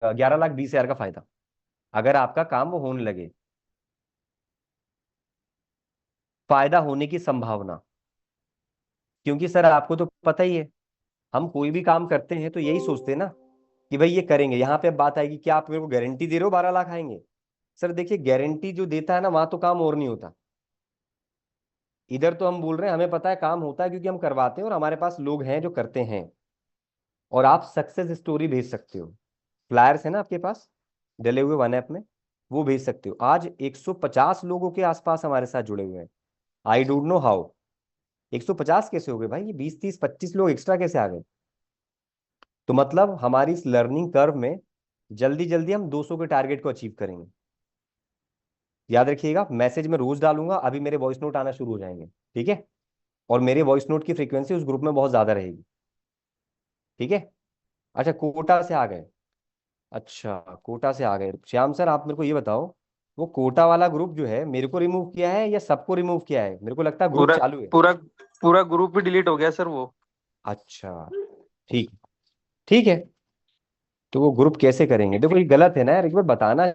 11,20,000 का फायदा, अगर आपका काम वो होने लगे। फायदा होने की संभावना, क्योंकि सर आपको तो पता ही है, हम कोई भी काम करते हैं तो यही सोचते हैं ना कि भाई ये करेंगे। यहाँ पे अब बात आएगी, क्या आप मेरे को गारंटी दे रहे हो 12 लाख आएंगे? सर देखिए, गारंटी जो देता है ना, वहां तो काम और नहीं होता। इधर तो हम बोल रहे हैं हमें पता है काम होता है, क्योंकि हम करवाते हैं और हमारे पास लोग हैं जो करते हैं। और आप सक्सेस स्टोरी भेज सकते हो, फ्लायर्स है ना आपके पास डले हुए वन ऐप में, वो भेज सकते हो। आज 150 लोगों के आसपास हमारे साथ जुड़े हुए हैं। आई डोंट नो हाउ 150 कैसे हो गए भाई, ये 20, 30, 25 लोग एक्स्ट्रा कैसे आ गए? तो मतलब हमारी इस लर्निंग कर्व में जल्दी जल्दी हम 200 के टारगेट को अचीव करेंगे। याद रखिएगा, मैसेज में रोज डालूंगा, अभी मेरे वॉइस नोट आना शुरू हो जाएंगे, ठीक है? और मेरे वॉइस नोट की फ्रीक्वेंसी उस ग्रुप में बहुत ज्यादा रहेगी, ठीक है? अच्छा, कोटा से आ गए। अच्छा, कोटा से आ गए श्याम सर, आप मेरे को ये बताओ, वो कोटा वाला ग्रुप जो है, मेरे को रिमूव किया है या सबको रिमूव किया है? मेरे को लगता है ग्रुप पूरा चालू है। पूरा पूरा ग्रुप ही डिलीट हो गया सर वो। अच्छा, ठीक, ठीक है। तो वो ग्रुप कैसे करेंगे? देखो ये गलत है ना यार, एक बार बताना।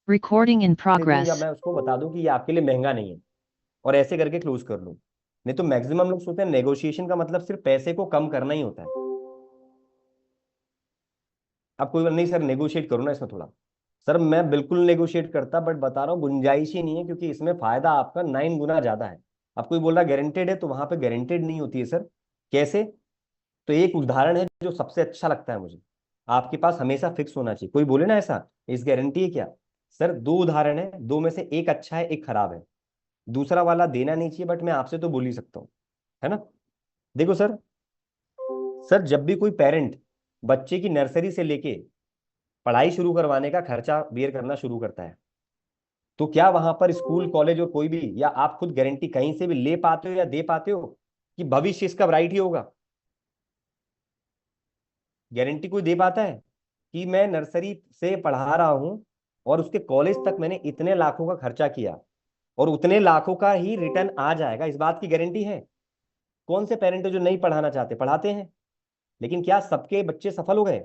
Recording in दूं या progress. मैं उसको बता दूं कि ये आपके लिए महंगा नहीं है, और ऐसे करके क्लोज कर लूं। नहीं तो मैक्सिमम लोग सोचते हैं नेगोशिएशन का मतलब सिर्फ पैसे को कम करना ही होता है। अब कोई नहीं सर नेगोशिएट करो ना इसमें थोड़ा। सर मैं बिल्कुल नेगोशिएट करता, बट बता रहा हूँ गुंजाइश ही नहीं है, क्योंकि इसमें फायदा आपका 9 गुना ज्यादा है। अब कोई बोल रहा गारंटेड है, तो वहां पे गारंटेड नहीं होती है सर। कैसे? तो एक उदाहरण है जो सबसे अच्छा लगता है मुझे, आपके पास हमेशा फिक्स होना चाहिए। कोई बोले ना ऐसा, इस गारंटी है क्या? सर दो उदाहरण है, दो में से एक अच्छा है एक खराब है। दूसरा वाला देना नहीं चाहिए, बट मैं आपसे तो बोल ही सकता हूँ, है ना? देखो सर, सर जब भी कोई पेरेंट बच्चे की नर्सरी से लेके पढ़ाई शुरू करवाने का खर्चा बेयर करना शुरू करता है, तो क्या वहां पर स्कूल कॉलेज और कोई भी, या आप खुद गारंटी कहीं से भी ले पाते हो या दे पाते हो कि भविष्य इसका ब्राइट ही होगा? गारंटी कोई दे पाता है कि मैं नर्सरी से पढ़ा रहा हूं और उसके कॉलेज तक मैंने इतने लाखों का खर्चा किया और उतने लाखों का ही रिटर्न आ जाएगा, इस बात की गारंटी है? कौन से पेरेंट जो नहीं पढ़ाना चाहते पढ़ाते हैं, लेकिन क्या सबके बच्चे सफल हो गए?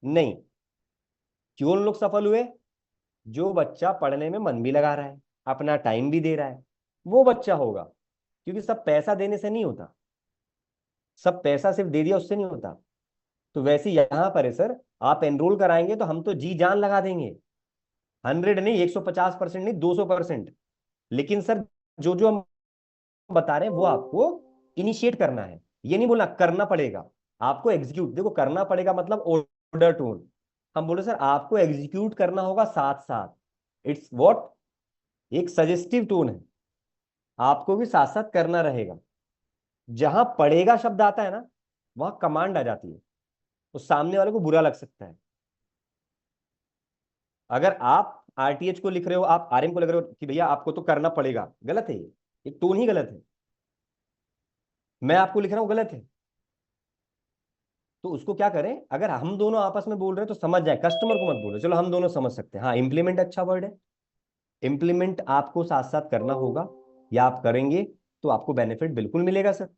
नहीं। क्यों लोग सफल हुए? जो बच्चा पढ़ने में मन भी लगा रहा है, अपना टाइम भी दे रहा है, वो बच्चा होगा। क्योंकि सब पैसा देने से नहीं होता, सब पैसा सिर्फ दे दिया उससे नहीं होता। तो वैसे यहां पर है सर, आप एनरोल कराएंगे तो हम तो जी जान लगा देंगे, 100 नहीं, 150% नहीं, 200%। लेकिन सर जो जो हम बता रहे हैं वो आपको इनिशिएट करना है, ये नहीं बोलना करना पड़ेगा। आपको एग्जीक्यूट, देखो करना पड़ेगा मतलब ऑर्डर टोन, हम बोले सर आपको एग्जीक्यूट करना होगा साथ साथ। इट्स व्हाट, एक सजेस्टिव टोन है, आपको भी साथ साथ करना रहेगा। जहां पड़ेगा शब्द आता है ना, वहां कमांड आ जाती है, तो सामने वाले को बुरा लग सकता है। अगर आप आरटीएच को लिख रहे हो, आप आरएम को लिख रहे हो कि भैया आपको तो करना पड़ेगा, गलत है ये टोन ही गलत है। मैं आपको लिख रहा हूं, गलत है। तो उसको क्या करें, अगर हम दोनों आपस में बोल रहे हैं तो समझ जाए, कस्टमर को मत बोलो, चलो हम दोनों समझ सकते हैं। हाँ, इम्प्लीमेंट अच्छा वर्ड है, इम्प्लीमेंट आपको साथ साथ करना होगा, या आप करेंगे तो आपको बेनिफिट बिल्कुल मिलेगा सर।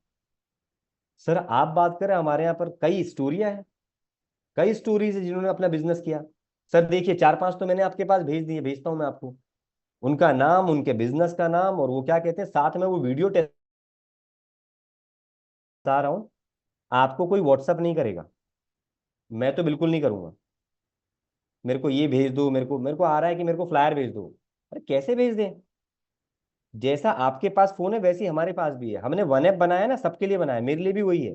सर आप बात करें, हमारे यहाँ पर कई स्टोरियां हैं, कई स्टोरीज है जिन्होंने अपना बिजनेस किया। सर देखिए 4-5 तो मैंने आपके पास भेज दिए, भेजता हूं मैं आपको, उनका नाम, उनके बिजनेस का नाम, और वो क्या कहते हैं साथ में वो वीडियो टेस्ट बता रहा हूं। आपको कोई व्हाट्सअप नहीं करेगा, मैं तो बिल्कुल नहीं करूंगा। मेरे को ये भेज दो, मेरे को आ रहा है कि मेरे को फ्लायर भेज दो। अरे कैसे भेज दें? जैसा आपके पास फोन है वैसे ही हमारे पास भी है, हमने वन ऐप बनाया ना, सबके लिए बनाया, मेरे लिए भी वही है।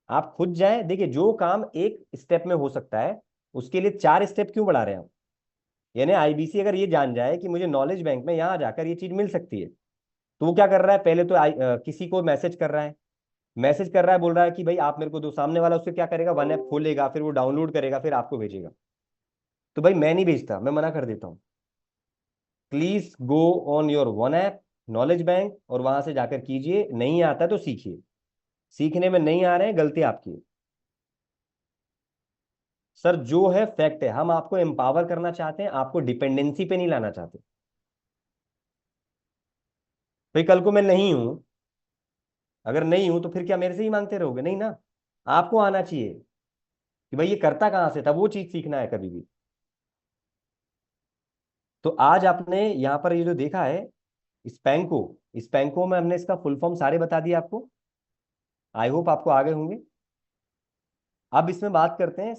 आप खुद जाएं, देखिए जो काम एक स्टेप में हो सकता है उसके लिए 4 स्टेप क्यों बढ़ा रहे हैं हम। यानी आईबीसी अगर ये जान जाए कि मुझे नॉलेज बैंक में यहाँ जाकर ये चीज मिल सकती है, तो वो क्या कर रहा है, पहले तो किसी को मैसेज कर रहा है, मैसेज कर रहा है, बोल रहा है कि भाई आप मेरे को दो, सामने वाला उससे क्या करेगा, वन ऐप खोलेगा, फिर वो डाउनलोड करेगा, फिर आपको भेजेगा। तो भाई मैं नहीं भेजता, मैं मना कर देता हूँ। Please go on your one app knowledge bank और वहां से जाकर कीजिए, नहीं आता है तो सीखिए। सीखने में नहीं आ रहे हैं, गलती आपकी है। सर जो है फैक्ट है, हम आपको एम्पावर करना चाहते हैं, आपको डिपेंडेंसी पे नहीं लाना चाहते। भाई कल को मैं नहीं हूं, अगर नहीं हूं तो फिर क्या मेरे से ही मांगते रहोगे, नहीं ना। आपको आना चाहिए कि भाई ये करता कहां से था, वो चीज सीखना है कभी भी। तो आज आपने यहाँ पर ये जो देखा है स्पैंको, स्पैंको में हमने इसका फुल फॉर्म सारे बता दिए आपको। आई होप आपको आ गए होंगे। अब इसमें बात करते हैं,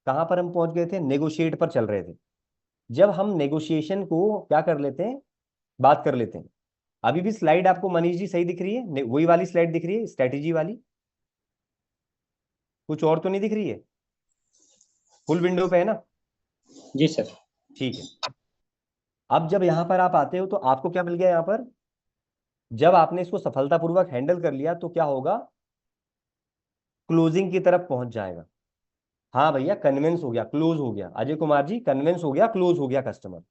कहां पर हम पहुंच गए थे, नेगोशिएट पर चल रहे थे। जब हम नेगोशिएशन को क्या कर लेते हैं, बात कर लेते हैं। अभी भी स्लाइड आपको मनीष जी सही दिख रही है, वही वाली स्लाइड दिख रही है, स्ट्रेटेजी वाली, कुछ और तो नहीं दिख रही है, फुल विंडो पे है ना। जी सर। ठीक है। अब जब यहां पर आप आते हो तो आपको क्या मिल गया यहां पर, जब आपने इसको सफलतापूर्वक हैंडल कर लिया तो क्या होगा, क्लोजिंग की तरफ पहुंच जाएगा। हाँ भैया कन्विंस हो गया, क्लोज हो गया, अजय कुमार जी कन्विंस हो गया, क्लोज हो गया कस्टमर,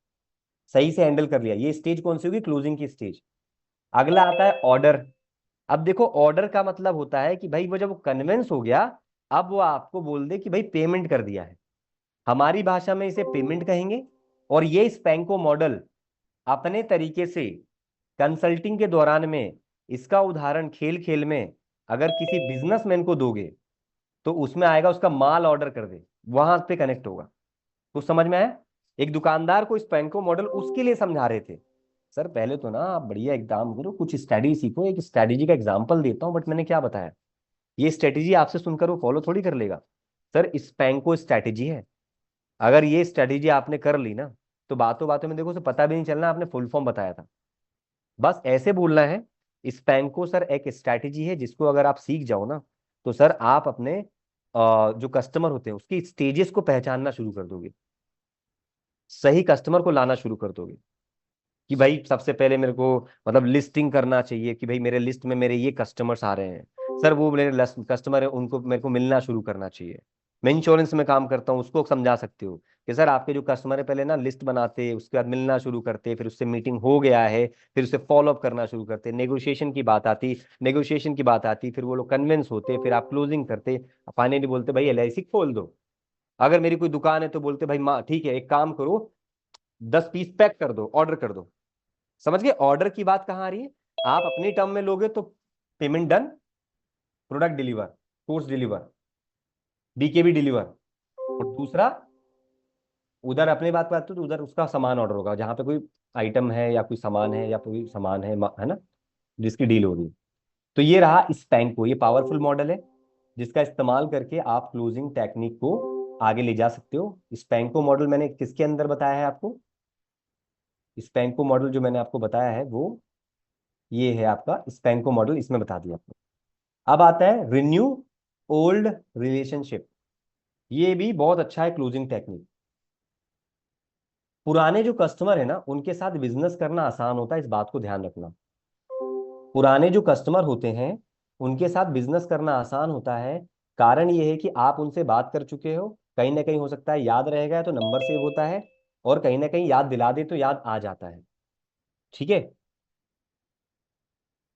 सही से हैंडल कर लिया। ये स्टेज कौन सी होगी, क्लोजिंग की स्टेज। अगला आता है ऑर्डर। अब देखो ऑर्डर का मतलब होता है कि भाई वो जब वो कन्विंस हो गया, अब वो आपको बोल दे कि भाई पेमेंट कर दिया है, हमारी भाषा में इसे पेमेंट कहेंगे। और ये स्पैंको मॉडल अपने तरीके से कंसल्टिंग के दौरान में, इसका उदाहरण खेल खेल में अगर किसी बिजनेसमैन को दोगे तो उसमें आएगा उसका माल ऑर्डर कर दे, वहां पे कनेक्ट होगा। कुछ समझ में आया। एक दुकानदार को स्पैंको मॉडल उसके लिए समझा रहे थे। सर पहले तो ना आप बढ़िया एग्जाम करो, कुछ स्ट्रेटजी सीखो, एक स्ट्रेटजी का एग्जांपल देता हूं, बट मैंने क्या बताया, ये स्ट्रेटजी आपसे सुनकर वो फॉलो थोड़ी कर लेगा। सर स्पैंको स्ट्रेटजी है, अगर ये स्ट्रेटजी आपने कर ली ना तो बातों बातों में देखो उसे पता भी नहीं चलना आपने फुल फॉर्म बताया था। बस ऐसे बोलना है, स्पैंको सर एक स्ट्रैटेजी है जिसको अगर आप सीख जाओ ना तो सर आप अपने जो कस्टमर होते हैं उसकी स्टेजेस को पहचानना शुरू कर दोगे, सही कस्टमर को लाना शुरू कर दोगे। कि भाई सबसे पहले मेरे को मतलब लिस्टिंग करना चाहिए कि भाई मेरे लिस्ट में मेरे ये कस्टमर्स आ रहे हैं, सर वो मेरे कस्टमर है उनको मेरे को मिलना शुरू करना चाहिए। मैं इंश्योरेंस में काम करता हूँ, उसको समझा सकते हो कि सर आपके जो कस्टमर है पहले ना लिस्ट बनाते, उसके बाद मिलना शुरू करते, फिर उससे मीटिंग हो गया है, फिर उससे फॉलो अप करना शुरू करते, नेगोशिएशन की बात आती, फिर वो लोग कन्विंस होते, फिर आप क्लोजिंग करते, फाइनली बोलते भाई एलआईसी खोल दो। अगर मेरी कोई दुकान है तो बोलते भाई ठीक है एक काम करो, 10 पीस पैक कर दो, ऑर्डर कर दो। समझ गए ऑर्डर की बात कहाँ आ रही है। आप अपनी टर्म में लोगे तो payment done, product deliver, course deliver, BKB deliver. और दूसरा उधर अपनी बात करते तो उधर उसका सामान ऑर्डर होगा, जहां पे कोई आइटम है या कोई सामान है या कोई सामान है ना, जिसकी डील हो रही है। तो ये रहा स्पैंको, ये पावरफुल मॉडल है जिसका इस्तेमाल करके आप क्लोजिंग टेक्निक को आगे ले जा सकते हो। स्पैंको मॉडल मैंने किसके अंदर बताया है आपको, स्पैंको मॉडल जो मैंने आपको बताया है वो ये है आपका स्पैंको मॉडल, इसमें बता दिया आपको। अब आता है रिन्यू ओल्ड रिलेशनशिप, ये भी बहुत अच्छा है क्लोजिंग टेक्निक। पुराने जो कस्टमर है ना उनके साथ बिजनेस करना आसान होता है, इस बात को ध्यान रखना। पुराने जो कस्टमर होते हैं उनके साथ बिजनेस करना आसान होता है, कारण ये है कि आप उनसे बात कर चुके हो, कहीं ना कहीं हो सकता है याद रह गया तो नंबर सेव होता है, और कहीं ना कहीं याद दिला दे तो याद आ जाता है। ठीक है।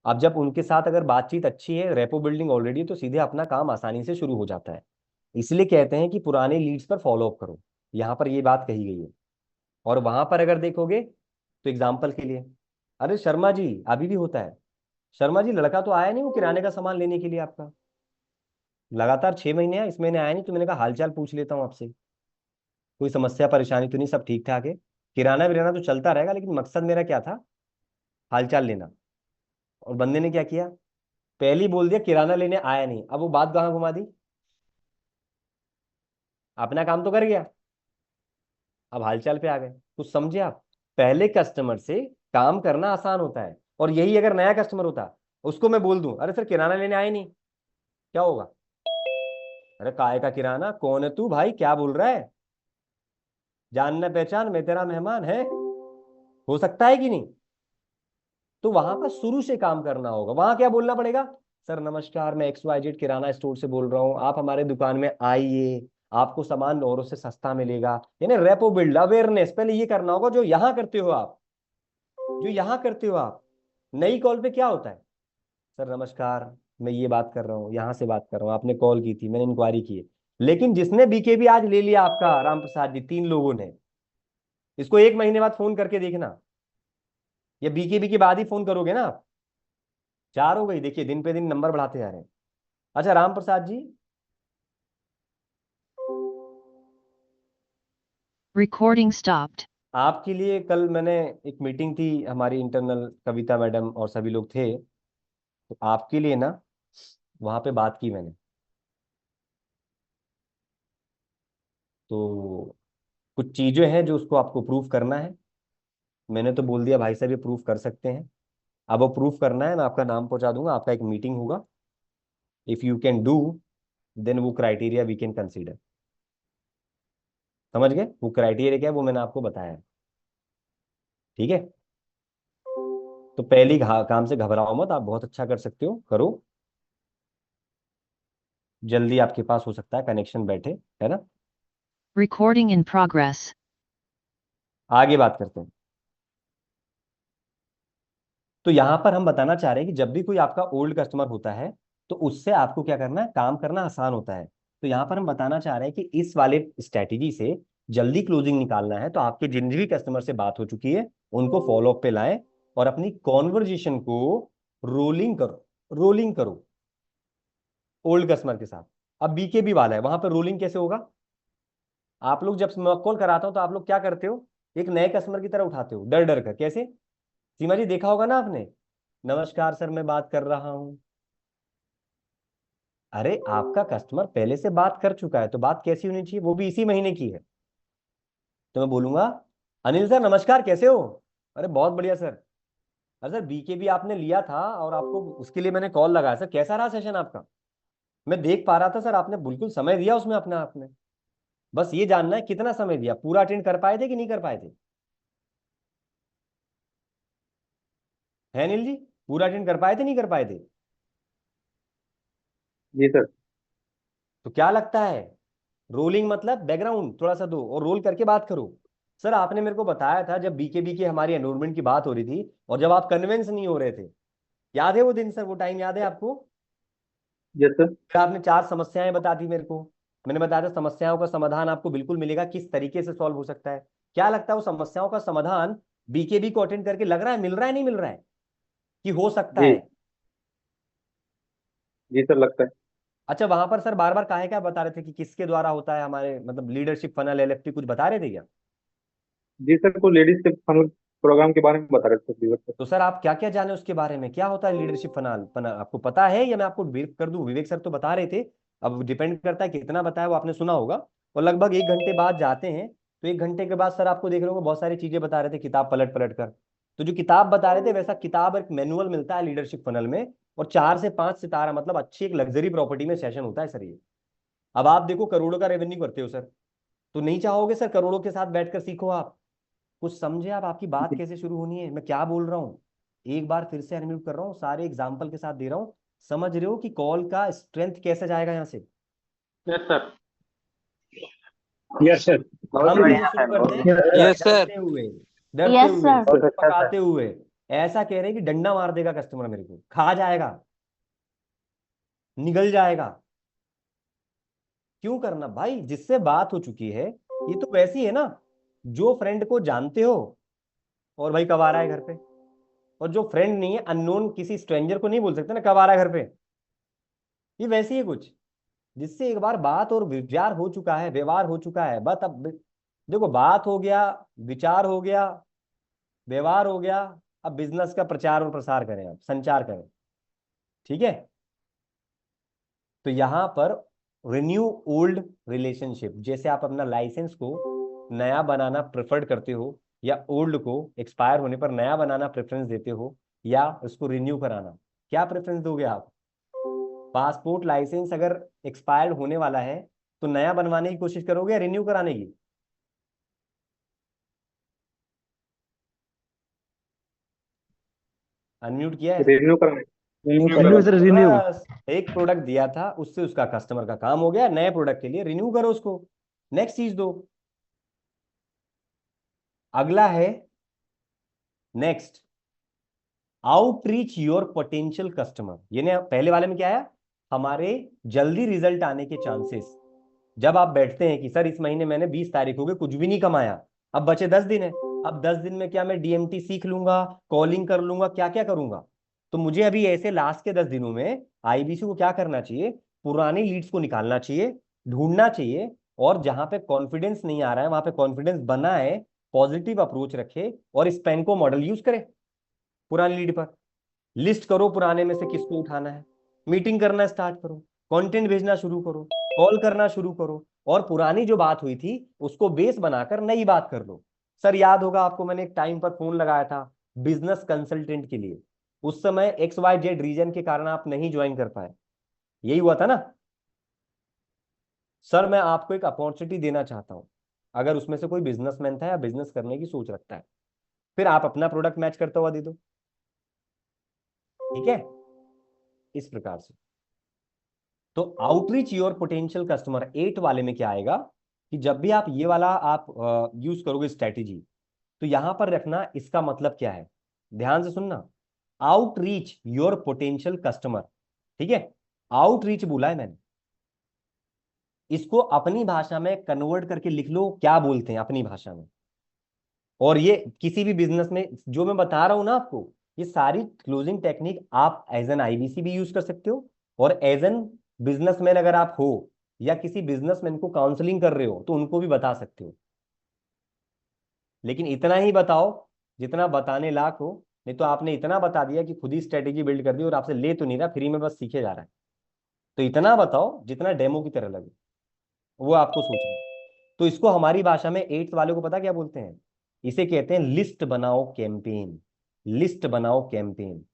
अब जब उनके साथ अगर बातचीत अच्छी है, रेपो बिल्डिंग ऑलरेडी, तो सीधे अपना काम आसानी से शुरू हो जाता है। इसलिए कहते हैं कि पुराने लीड्स पर फॉलो अप करो, यहाँ पर ये बात कही गई है। और वहां पर अगर देखोगे तो एग्जाम्पल के लिए, अरे शर्मा जी अभी भी होता है, शर्मा जी लड़का तो आया नहीं वो किराने का सामान लेने के लिए आपका, लगातार 6 महीने आया, इस महीने आया नहीं, तो मैंने कहा हालचाल पूछ लेता हूँ आपसे, कोई समस्या परेशानी तो नहीं, सब ठीक ठाक है। किराना विराना तो चलता रहेगा लेकिन मकसद मेरा क्या था, हालचाल लेना। और बंदे ने क्या किया, पहले ही बोल दिया किराना लेने आया नहीं, अब वो बात कहाँ घुमा दी, अपना काम तो कर गया, अब हालचाल पे आ गए। कुछ समझे आप, पहले कस्टमर से काम करना आसान होता है। और यही अगर नया कस्टमर होता, उसको मैं बोल दूं अरे सर किराना लेने आए नहीं, क्या होगा, अरे काय का किराना, कौन है तू भाई, क्या बोल रहा है, जानना पहचान, मैं तेरा मेहमान है, हो सकता है कि नहीं। तो वहां पर शुरू से काम करना होगा। वहां क्या बोलना पड़ेगा, सर नमस्कार, मैं XYZ किराना स्टोर से बोल रहा हूँ, आप हमारे दुकान में आइए, आपको सामान औरों से सस्ता मिलेगा। यानी रेपो बिल्ड, अवेयरनेस पहले ये करना होगा, जो यहाँ करते हो आप, जो यहाँ करते हो आप। नई कॉल पे क्या होता है, सर नमस्कार, मैं ये बात कर रहा हूँ, यहाँ से बात कर रहा हूँ, आपने कॉल की थी, मैंने इंक्वायरी की है। लेकिन जिसने BKB आज ले लिया आपका, राम प्रसाद जी, 3 लोगों ने, इसको 1 महीने बाद फोन करके देखना, या BKB के बाद ही फोन करोगे ना आप। 4 हो गई, देखिए दिन पे दिन नंबर बढ़ाते जा रहे हैं। अच्छा राम प्रसाद जी, Recording stopped. आपके लिए कल मैंने एक मीटिंग थी, हमारी इंटरनल, कविता मैडम और सभी लोग थे, तो आपके लिए ना वहां पे बात की मैंने। तो कुछ चीजें हैं जो उसको आपको प्रूफ करना है। मैंने तो बोल दिया भाई साहब ये प्रूफ कर सकते हैं। अब वो प्रूफ करना है, मैं आपका नाम पहुंचा दूंगा, आपका एक मीटिंग होगा। If you can do, then वो क्राइटेरिया वी कैन कंसीडर। समझ गए, वो क्राइटेरिया क्या है वो मैंने आपको बताया है। ठीक है, तो पहली काम से घबराओ मत, आप बहुत अच्छा कर सकते हो, करो, जल्दी आपके पास हो सकता है कनेक्शन बैठे, है ना। Recording in progress. आगे बात करते हैं। तो यहां पर हम बताना चाह रहे हैं कि जब भी कोई आपका ओल्ड कस्टमर होता है, तो उससे आपको क्या करना है, काम करना आसान होता है। तो यहां पर हम बताना चाह रहे हैं कि इस वाले स्ट्रैटेजी से जल्दी क्लोजिंग निकालना है, तो आपके जिन भी कस्टमर से बात हो चुकी है उनको फॉलो अप पे लाएं, और अपनी कॉन्वर्जेशन को रोलिंग करो, रोलिंग करो ओल्ड कस्टमर के साथ। अब BKB वाला है, वहां पर रोलिंग कैसे होगा, आप लोग जब कॉल कराता हो तो आप लोग क्या करते हो, एक नए कस्टमर की तरह उठाते हो, डर डर कर। कैसे, सीमा जी देखा होगा ना आपने, नमस्कार सर मैं बात कर रहा हूं। अरे आपका कस्टमर पहले से बात कर चुका है, तो बात कैसी होनी चाहिए, वो भी इसी महीने की है। तो मैं बोलूंगा, अनिल सर नमस्कार, कैसे हो। अरे बहुत बढ़िया सर। अरे सर BKB आपने लिया था और आपको उसके लिए मैंने कॉल लगाया, सर कैसा रहा सेशन आपका। मैं देख पा रहा था सर, आपने बिल्कुल समय दिया उसमें अपने आप में। बस ये जानना है कितना समय दिया, पूरा अटेंड कर पाए थे कि नहीं कर पाए थे, है अनिल जी, पूरा अटेंड कर पाए थे नहीं कर पाए थे। जी सर। तो क्या लगता है, रोलिंग मतलब बैकग्राउंड थोड़ा सा दो और रोल करके बात करो। सर आपने मेरे को बताया था जब BKB की हमारी एनरोलमेंट की बात हो रही थी, और जब आप कन्विंस नहीं हो रहे थे, याद है वो दिन सर, वो टाइम याद है आपको। Yes sir. फिर आपने 4 समस्याएं बता दी मेरे को, मैंने बताया था समस्याओं का समाधान आपको बिल्कुल मिलेगा, किस तरीके से सॉल्व हो सकता है। क्या लगता है वो समस्याओं का समाधान BKB को अटेंड करके लग रहा है, मिल रहा है नहीं मिल रहा है, कि हो सकता जी। है। जी सर, लगता है। अच्छा वहां पर सर बार बार काहे क्या बता रहे थे कि किसके द्वारा होता है, हमारे मतलब लीडरशिप फनल LFT कुछ बता रहे थे क्या। जी सर, को लेडीज के फनल प्रोग्राम के बारे में बता रहे थे विवेक सर। तो सर आप क्या क्या जाने उसके बारे में, क्या होता है लीडरशिप फनल, आपको पता है या मैं आपको ब्रीफ कर दूं। विवेक सर तो बता रहे थे, अब डिपेंड करता है कितना बताया, वो आपने सुना होगा। और लगभग 1 घंटे बाद जाते हैं, तो 1 घंटे के बाद सर आपको देख रहे होंगे बहुत सारी चीजें बता रहे थे, किताब पलट पलट कर। तो जो किताब बता रहे थे वैसा किताब, एक मैनुअल मिलता है लीडरशिप फनल में, और 4 से 5 सितारा मतलब अच्छी एक लग्जरी प्रॉपर्टी में सेशन होता है सर ये। अब आप देखो करोड़ों का रेवेन्यू करते हो सर, तो नहीं चाहोगे सर करोड़ों के साथ बैठकर सीखो आप, कुछ समझे आप, आपकी बात जी। कैसे शुरू होनी है, मैं क्या बोल रहा हूँ। एक बार फिर से अनम्यूट कर रहा हूँ, सारे एग्जाम्पल के साथ दे रहा हूँ, समझ रहे हो कि कॉल का स्ट्रेंथ कैसे जाएगा यहाँ से। Yes sir. Yes sir. बहुत हम कैसे बढ़िया शुरू है, करते बहुत हैं, बढ़िया। Yes sir. डरते हुए, डरते यस हुए, सर। सिर बहुत अच्छा सर। पकाते हुए, ऐसा कह रहे हैं कि डंडा मार देगा कस्टमर, मेरे को खा जाएगा, निगल जाएगा। क्यों करना भाई, जिससे बात हो चुकी है, ये तो वैसी है ना, जो फ्रेंड को जानते हो और भाई कब आ रहा है घर पे, और जो फ्रेंड नहीं है, अननोन किसी स्ट्रेंजर को नहीं बोल सकते ना कब आ रहा है घर पे, ये वैसी है कुछ, जिससे एक बार बात और विचार हो चुका है, व्यवहार हो चुका है, बस अब देखो बात हो गया, विचार हो गया, व्यवहार हो गया, अब बिजनेस का प्रचार और प्रसार करें, अब संचार करें। ठीक है, तो यहां पर रिन्यू ओल्ड रिलेशनशिप, जैसे आप अपना लाइसेंस को नया बनाना प्रेफर्ड करते हो, या ओल्ड को एक्सपायर होने पर नया बनाना प्रेफरेंस देते हो, या उसको रिन्यू कराना, क्या प्रेफरेंस दोगे आप। पासपोर्ट लाइसेंस अगर एक्सपायर्ड होने वाला है तो नया बनवाने की कोशिश करोगे या रिन्यू कराने की? अनम्यूट किया है? रिन्यू कराना है। रिन्यू रिन्यू रिन्यू कराना सर, है। रिन्यू। बस एक प्रोडक्ट दिया था, उससे उसका कस्टमर का काम हो गया, नए प्रोडक्ट के लिए रिन्यू करो उसको, नेक्स्ट चीज दो। अगला है next, outreach your potential customer. ये ने पहले वाले में क्या है, हमारे जल्दी रिजल्ट आने के चांसेस। जब आप बैठते हैं कि सर इस महीने मैंने 20 तारीख हो गई कुछ भी नहीं कमाया, अब बचे 10 दिन है, अब 10 दिन में क्या मैं डीएमटी सीख लूंगा, कॉलिंग कर लूंगा, क्या क्या करूंगा? तो मुझे अभी ऐसे लास्ट के 10 दिनों में आईबीसी को क्या करना चाहिए, पुरानी लीड्स को निकालना चाहिए, ढूंढना चाहिए, और जहां पे कॉन्फिडेंस नहीं आ रहा है वहां पे कॉन्फिडेंस बनाए, पॉजिटिव अप्रोच रखे और स्पेनको मॉडल यूज करे। पुरानी लीड पर लिस्ट करो, पुराने में से किसको उठाना है, मीटिंग करना स्टार्ट करो, कंटेंट भेजना शुरू करो, कॉल करना शुरू करो, और पुरानी जो बात हुई थी उसको बेस बनाकर नई बात कर लो। सर याद होगा आपको, मैंने एक टाइम पर फोन लगाया था बिजनेस कंसल्टेंट के लिए, उस समय XYZ रीजन के कारण आप नहीं ज्वाइन कर पाए, यही हुआ था ना? सर मैं आपको एक अपॉर्चुनिटी देना चाहता हूं, अगर उसमें से कोई बिजनेसमैन था या बिजनेस करने की सोच रखता है, फिर आप अपना प्रोडक्ट मैच करता हुआ दे दो। ठीक है, इस प्रकार से। तो आउटरीच योर पोटेंशियल कस्टमर 8 वाले में क्या आएगा कि जब भी आप ये वाला आप यूज करोगे स्ट्रेटेजी, तो यहां पर रखना इसका मतलब क्या है, ध्यान से सुनना। आउटरीच योर पोटेंशियल कस्टमर, ठीक है, आउटरीच बोला है मैंने, इसको अपनी भाषा में कन्वर्ट करके लिख लो, क्या बोलते हैं अपनी भाषा में। और ये किसी भी बिजनेस में जो मैं बता रहा हूं ना आपको, ये सारी क्लोजिंग टेक्निक आप एज एन आईबीसी भी यूज कर सकते हो, और एज एन बिजनेसमैन अगर आप हो या किसी बिजनेसमैन को काउंसलिंग कर रहे हो तो उनको भी बता सकते हो। लेकिन इतना ही बताओ जितना बताने लायक हो, नहीं तो आपने इतना बता दिया कि खुद ही स्ट्रेटेजी बिल्ड कर दी और आपसे ले तो नहीं रहा, फ्री में बस सीखे जा रहा है। तो इतना बताओ जितना डेमो की तरह लगे, वो आपको सोचना है। तो इसको हमारी भाषा में 8th वाले को पता क्या बोलते हैं, इसे कहते हैं लिस्ट बनाओ कैंपेन। लिस्ट बनाओ कैंपेन।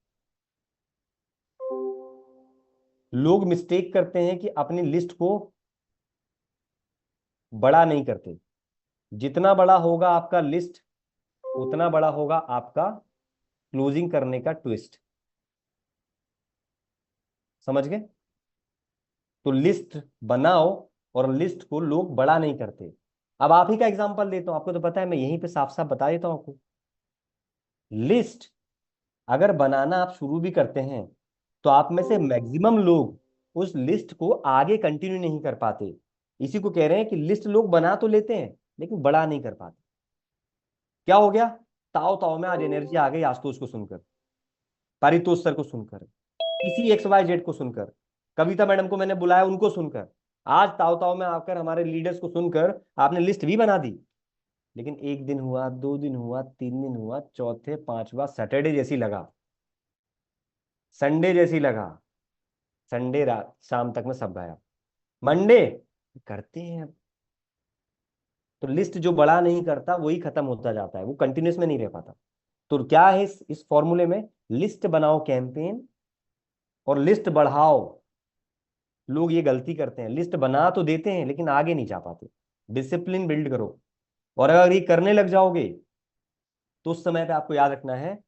लोग मिस्टेक करते हैं कि अपनी लिस्ट को बड़ा नहीं करते। जितना बड़ा होगा आपका लिस्ट उतना बड़ा होगा आपका क्लोजिंग करने का ट्विस्ट। समझ गए? तो लिस्ट बनाओ, और लिस्ट को लोग बड़ा नहीं करते। अब आप ही का एग्जांपल देता हूं, आपको तो पता है, मैं यहीं पे साफ साफ बता देता हूं आपको। लिस्ट अगर बनाना आप शुरू भी करते हैं तो आप में से मैक्सिमम लोग उस लिस्ट को आगे कंटिन्यू नहीं कर पाते। इसी को कह रहे हैं कि लिस्ट लोग बना तो लेते हैं लेकिन बड़ा नहीं कर पाते। क्या हो गया, ताव ताव में आज एनर्जी आ गई आशुतोष को सुनकर, पारितोष सर को सुनकर, किसी XYZ को सुनकर, कविता मैडम को मैंने बुलाया उनको सुनकर, आज ताव ताव में आकर हमारे लीडर्स को सुनकर आपने लिस्ट भी बना दी। लेकिन 1 दिन हुआ, 2 दिन हुआ, 3 दिन हुआ, चौथे पांचवा सैटरडे जैसी लगा, संडे जैसी लगा, संडे रात शाम तक में सब गायब, मंडे करते हैं। तो लिस्ट जो बड़ा नहीं करता वही खत्म होता जाता है, वो कंटिन्यूस में नहीं रह पाता। तो क्या है इस फॉर्मूले में, लिस्ट बनाओ कैंपेन और लिस्ट बढ़ाओ। लोग ये गलती करते हैं, लिस्ट बना तो देते हैं लेकिन आगे नहीं जा पाते। डिसिप्लिन बिल्ड करो, और अगर ये करने लग जाओगे तो उस समय पे आपको याद रखना है,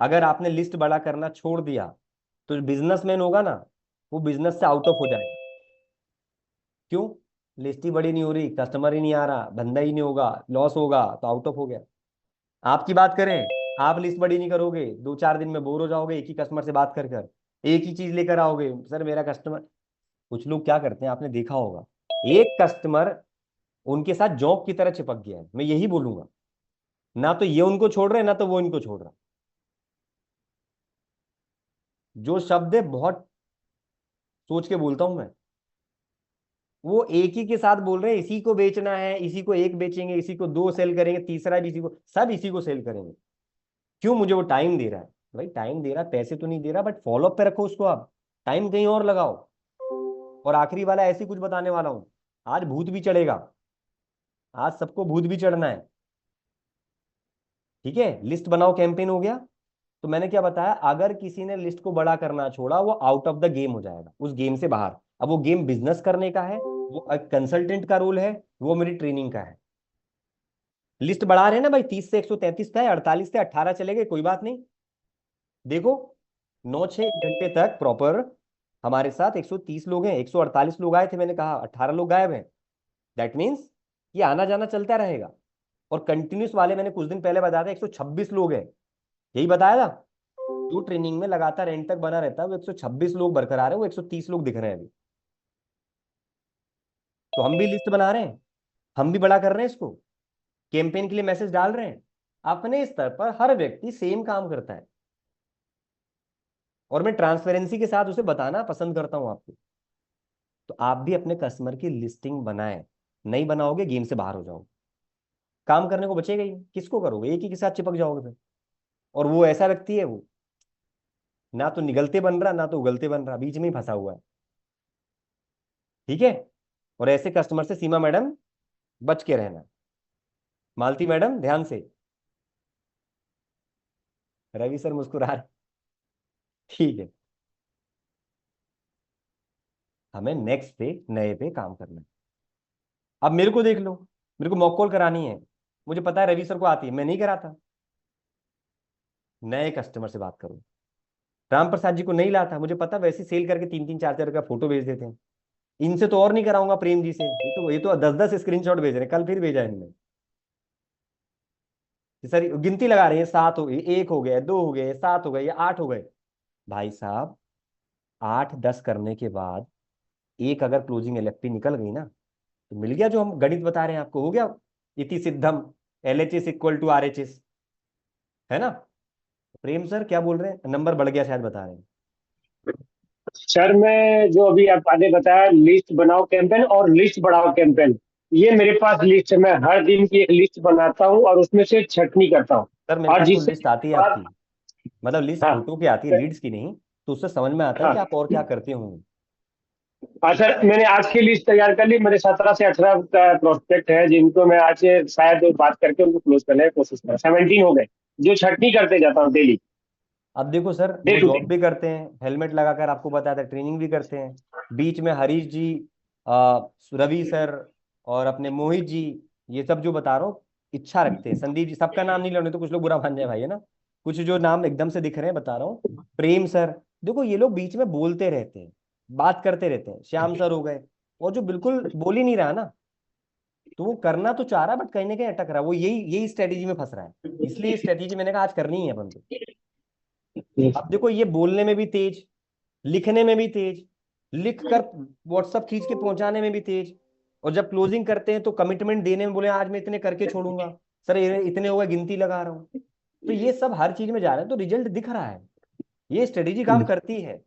अगर आपने लिस्ट बड़ा करना छोड़ दिया तो जो बिजनेसमैन होगा ना, वो बिजनेस से आउट ऑफ हो जाएगा। क्यों? लिस्ट ही बड़ी नहीं हो रही, कस्टमर ही नहीं आ रहा, धंधा ही नहीं होगा, लॉस होगा, तो आउट ऑफ हो गया। आपकी बात करें, आप लिस्ट बड़ी नहीं करोगे, 2-4 दिन में बोर हो जाओगे, एक ही कस्टमर से बात कर कर एक ही चीज लेकर आओगे, सर मेरा कस्टमर। कुछ लोग क्या करते हैं आपने देखा होगा, एक कस्टमर उनके साथ जॉब की तरह चिपक गया है, मैं यही बोलूंगा, ना तो ये उनको छोड़ रहे ना तो वो इनको छोड़ रहा। जो शब्द है बहुत सोच के बोलता हूं मैं, वो एक ही के साथ बोल रहे हैं, इसी को बेचना है, इसी को एक बेचेंगे, इसी को 2 सेल करेंगे, तीसरा भी इसी को, सब इसी को सेल करेंगे। क्यों? मुझे वो टाइम दे रहा है। भाई टाइम दे रहा है, पैसे तो नहीं दे रहा, बट फॉलो अप पे रखो उसको, आप टाइम कहीं और लगाओ। और आखिरी वाला ऐसी कुछ बताने वाला हूं, आज भूत भी चढ़ेगा, आज सबको भूत भी चढ़ना है। ठीक है, लिस्ट बनाओ कैंपेन हो गया, तो मैंने क्या बताया, अगर किसी ने लिस्ट को बड़ा करना छोड़ा वो आउट ऑफ द गेम हो जाएगा, उस गेम से बाहर। अब वो गेम बिजनेस करने का है, वो कंसल्टेंट का रोल है, वो मेरी ट्रेनिंग का है। लिस्ट बढ़ा रहे हैं ना भाई, 30 से 133 का है, 48 से 18 चले गए, कोई बात नहीं। देखो 9-6 घंटे तक प्रॉपर हमारे साथ 130 लोग हैं, 148 लोग आए थे, मैंने कहा 18 लोग गायब हैं। दैट मीन्स ये आना जाना चलता रहेगा। और कंटिन्यूस वाले मैंने कुछ दिन पहले बताया था 126 लोग हैं, यही बताया था। जो ट्रेनिंग में लगातार एंड तक बना रहता है वो 126 लोग बरकरार है, वो 130 लोग दिख रहे हैं अभी। तो हम भी लिस्ट बना रहे हैं, हम भी बड़ा कर रहे हैं इसको, कैंपेन के लिए मैसेज डाल रहे हैं। अपने स्तर पर हर व्यक्ति सेम काम करता है, और मैं ट्रांसपेरेंसी के साथ उसे बताना पसंद करता हूं आपको। तो आप भी अपने कस्टमर की लिस्टिंग बनाएं, नहीं बनाओगे गेम से बाहर हो जाओगे, काम करने को बचेगा ही नहीं। किसको करोगे, एक ही के साथ चिपक जाओगे फिर। और वो ऐसा व्यक्ति है, वो ना तो निगलते बन रहा ना तो उगलते बन रहा, बीच में ही फंसा हुआ है। ठीक है। और ऐसे कस्टमर से सीमा मैडम बच के रहना। मालती मैडम ध्यान से। रवि सर मुस्कुरा रहे। ठीक है, हमें नेक्स्ट पे नए पे काम करना है। अब मेरे को देख लो, मेरे को मॉक कॉल करानी है, मुझे पता है रवि सर को आती है, मैं नहीं कराता। नए कस्टमर से बात करूं, राम प्रसाद जी को नहीं लाता, मुझे पता वैसे सेल करके 3-3 4-4 का फोटो भेज देते हैं। इनसे तो और नहीं कराऊंगा, प्रेम जी से, ये तो 10-10 स्क्रीनशॉट भेज रहे हैं, कल फिर भेजा इनने। सर गिनती लगा रहे हैं, 7 हो गए, 1 हो गए, 2 हो गए, 7 हो गए या 8 हो गए। भाई साहब 8-10 करने के बाद एक अगर क्लोजिंग एलएफपी निकल गई ना, तो मिल गया जो हम गणित बता रहे हैं आपको, हो गया इति सिद्धम, LHS इक्वल टू RHS, है ना। प्रेम सर क्या बोल रहे हैं, नंबर बढ़ गया शायद बता रहे हैं। सर मैं जो अभी आप आगे बताया, लिस्ट बनाओ कैंपेन और लिस्ट बढ़ाओ कैंपेन, ये मेरे पास लिस्ट है। मैं हर दिन की एक लिस्ट बनाता हूँ और उसमें से छटनी करता हूँ। सर मेरे और पास वो जिससे लिस्ट आती है बात, आपकी, मतलब लिस्ट हाँ फोटो की आती है, लीड्स की नहीं। तो उससे समझ में आता है कि हाँ आप और क्या करते होंगे। हाँ सर, मैंने आज की लिस्ट तैयार कर ली। मेरे 17 से 18 का प्रोस्पेक्ट है जिनको मैं आज शायद बात करके उनको क्लोज करने की कोशिश कर, 17 हो गए जो छटनी करते जाता हूँ डेली, अब देखो सर, डे वो टू डे। जॉब भी करते हैं हेलमेट लगाकर, आपको बताया था, ट्रेनिंग भी करते हैं। बीच में हरीश जी, रवि सर, और अपने मोहित जी, ये सब जो बता रहा हूँ इच्छा रखते हैं। संदीप जी, सबका नाम नहीं लेने तो कुछ लोग बुरा मान जाए भाई, है ना। कुछ जो नाम एकदम से दिख रहे हैं बता रहा हूँ। प्रेम सर, देखो ये लोग बीच में बोलते रहते हैं, बात करते रहते हैं। श्याम सर हो गए, और जो बिल्कुल बोल ही नहीं रहा ना, तो वो करना तो चाह रहा है बट कहीं ना कहीं अटक रहा है, वो यही यही स्ट्रेटेजी में फंस रहा है। इसलिए स्ट्रेटेजी मैंने कहा आज करनी ही है अपन को। अब देखो ये बोलने में भी तेज, लिखने में भी तेज, लिख कर व्हाट्सअप खींच के पहुंचाने में भी तेज, और जब क्लोजिंग करते हैं तो कमिटमेंट देने में बोले आज मैं इतने करके छोड़ूंगा, सर ये इतने हुए गिनती लगा रहा हूँ। तो ये सब हर चीज में जा रहे हैं, तो रिजल्ट दिख रहा है, ये स्ट्रेटेजी काम करती है।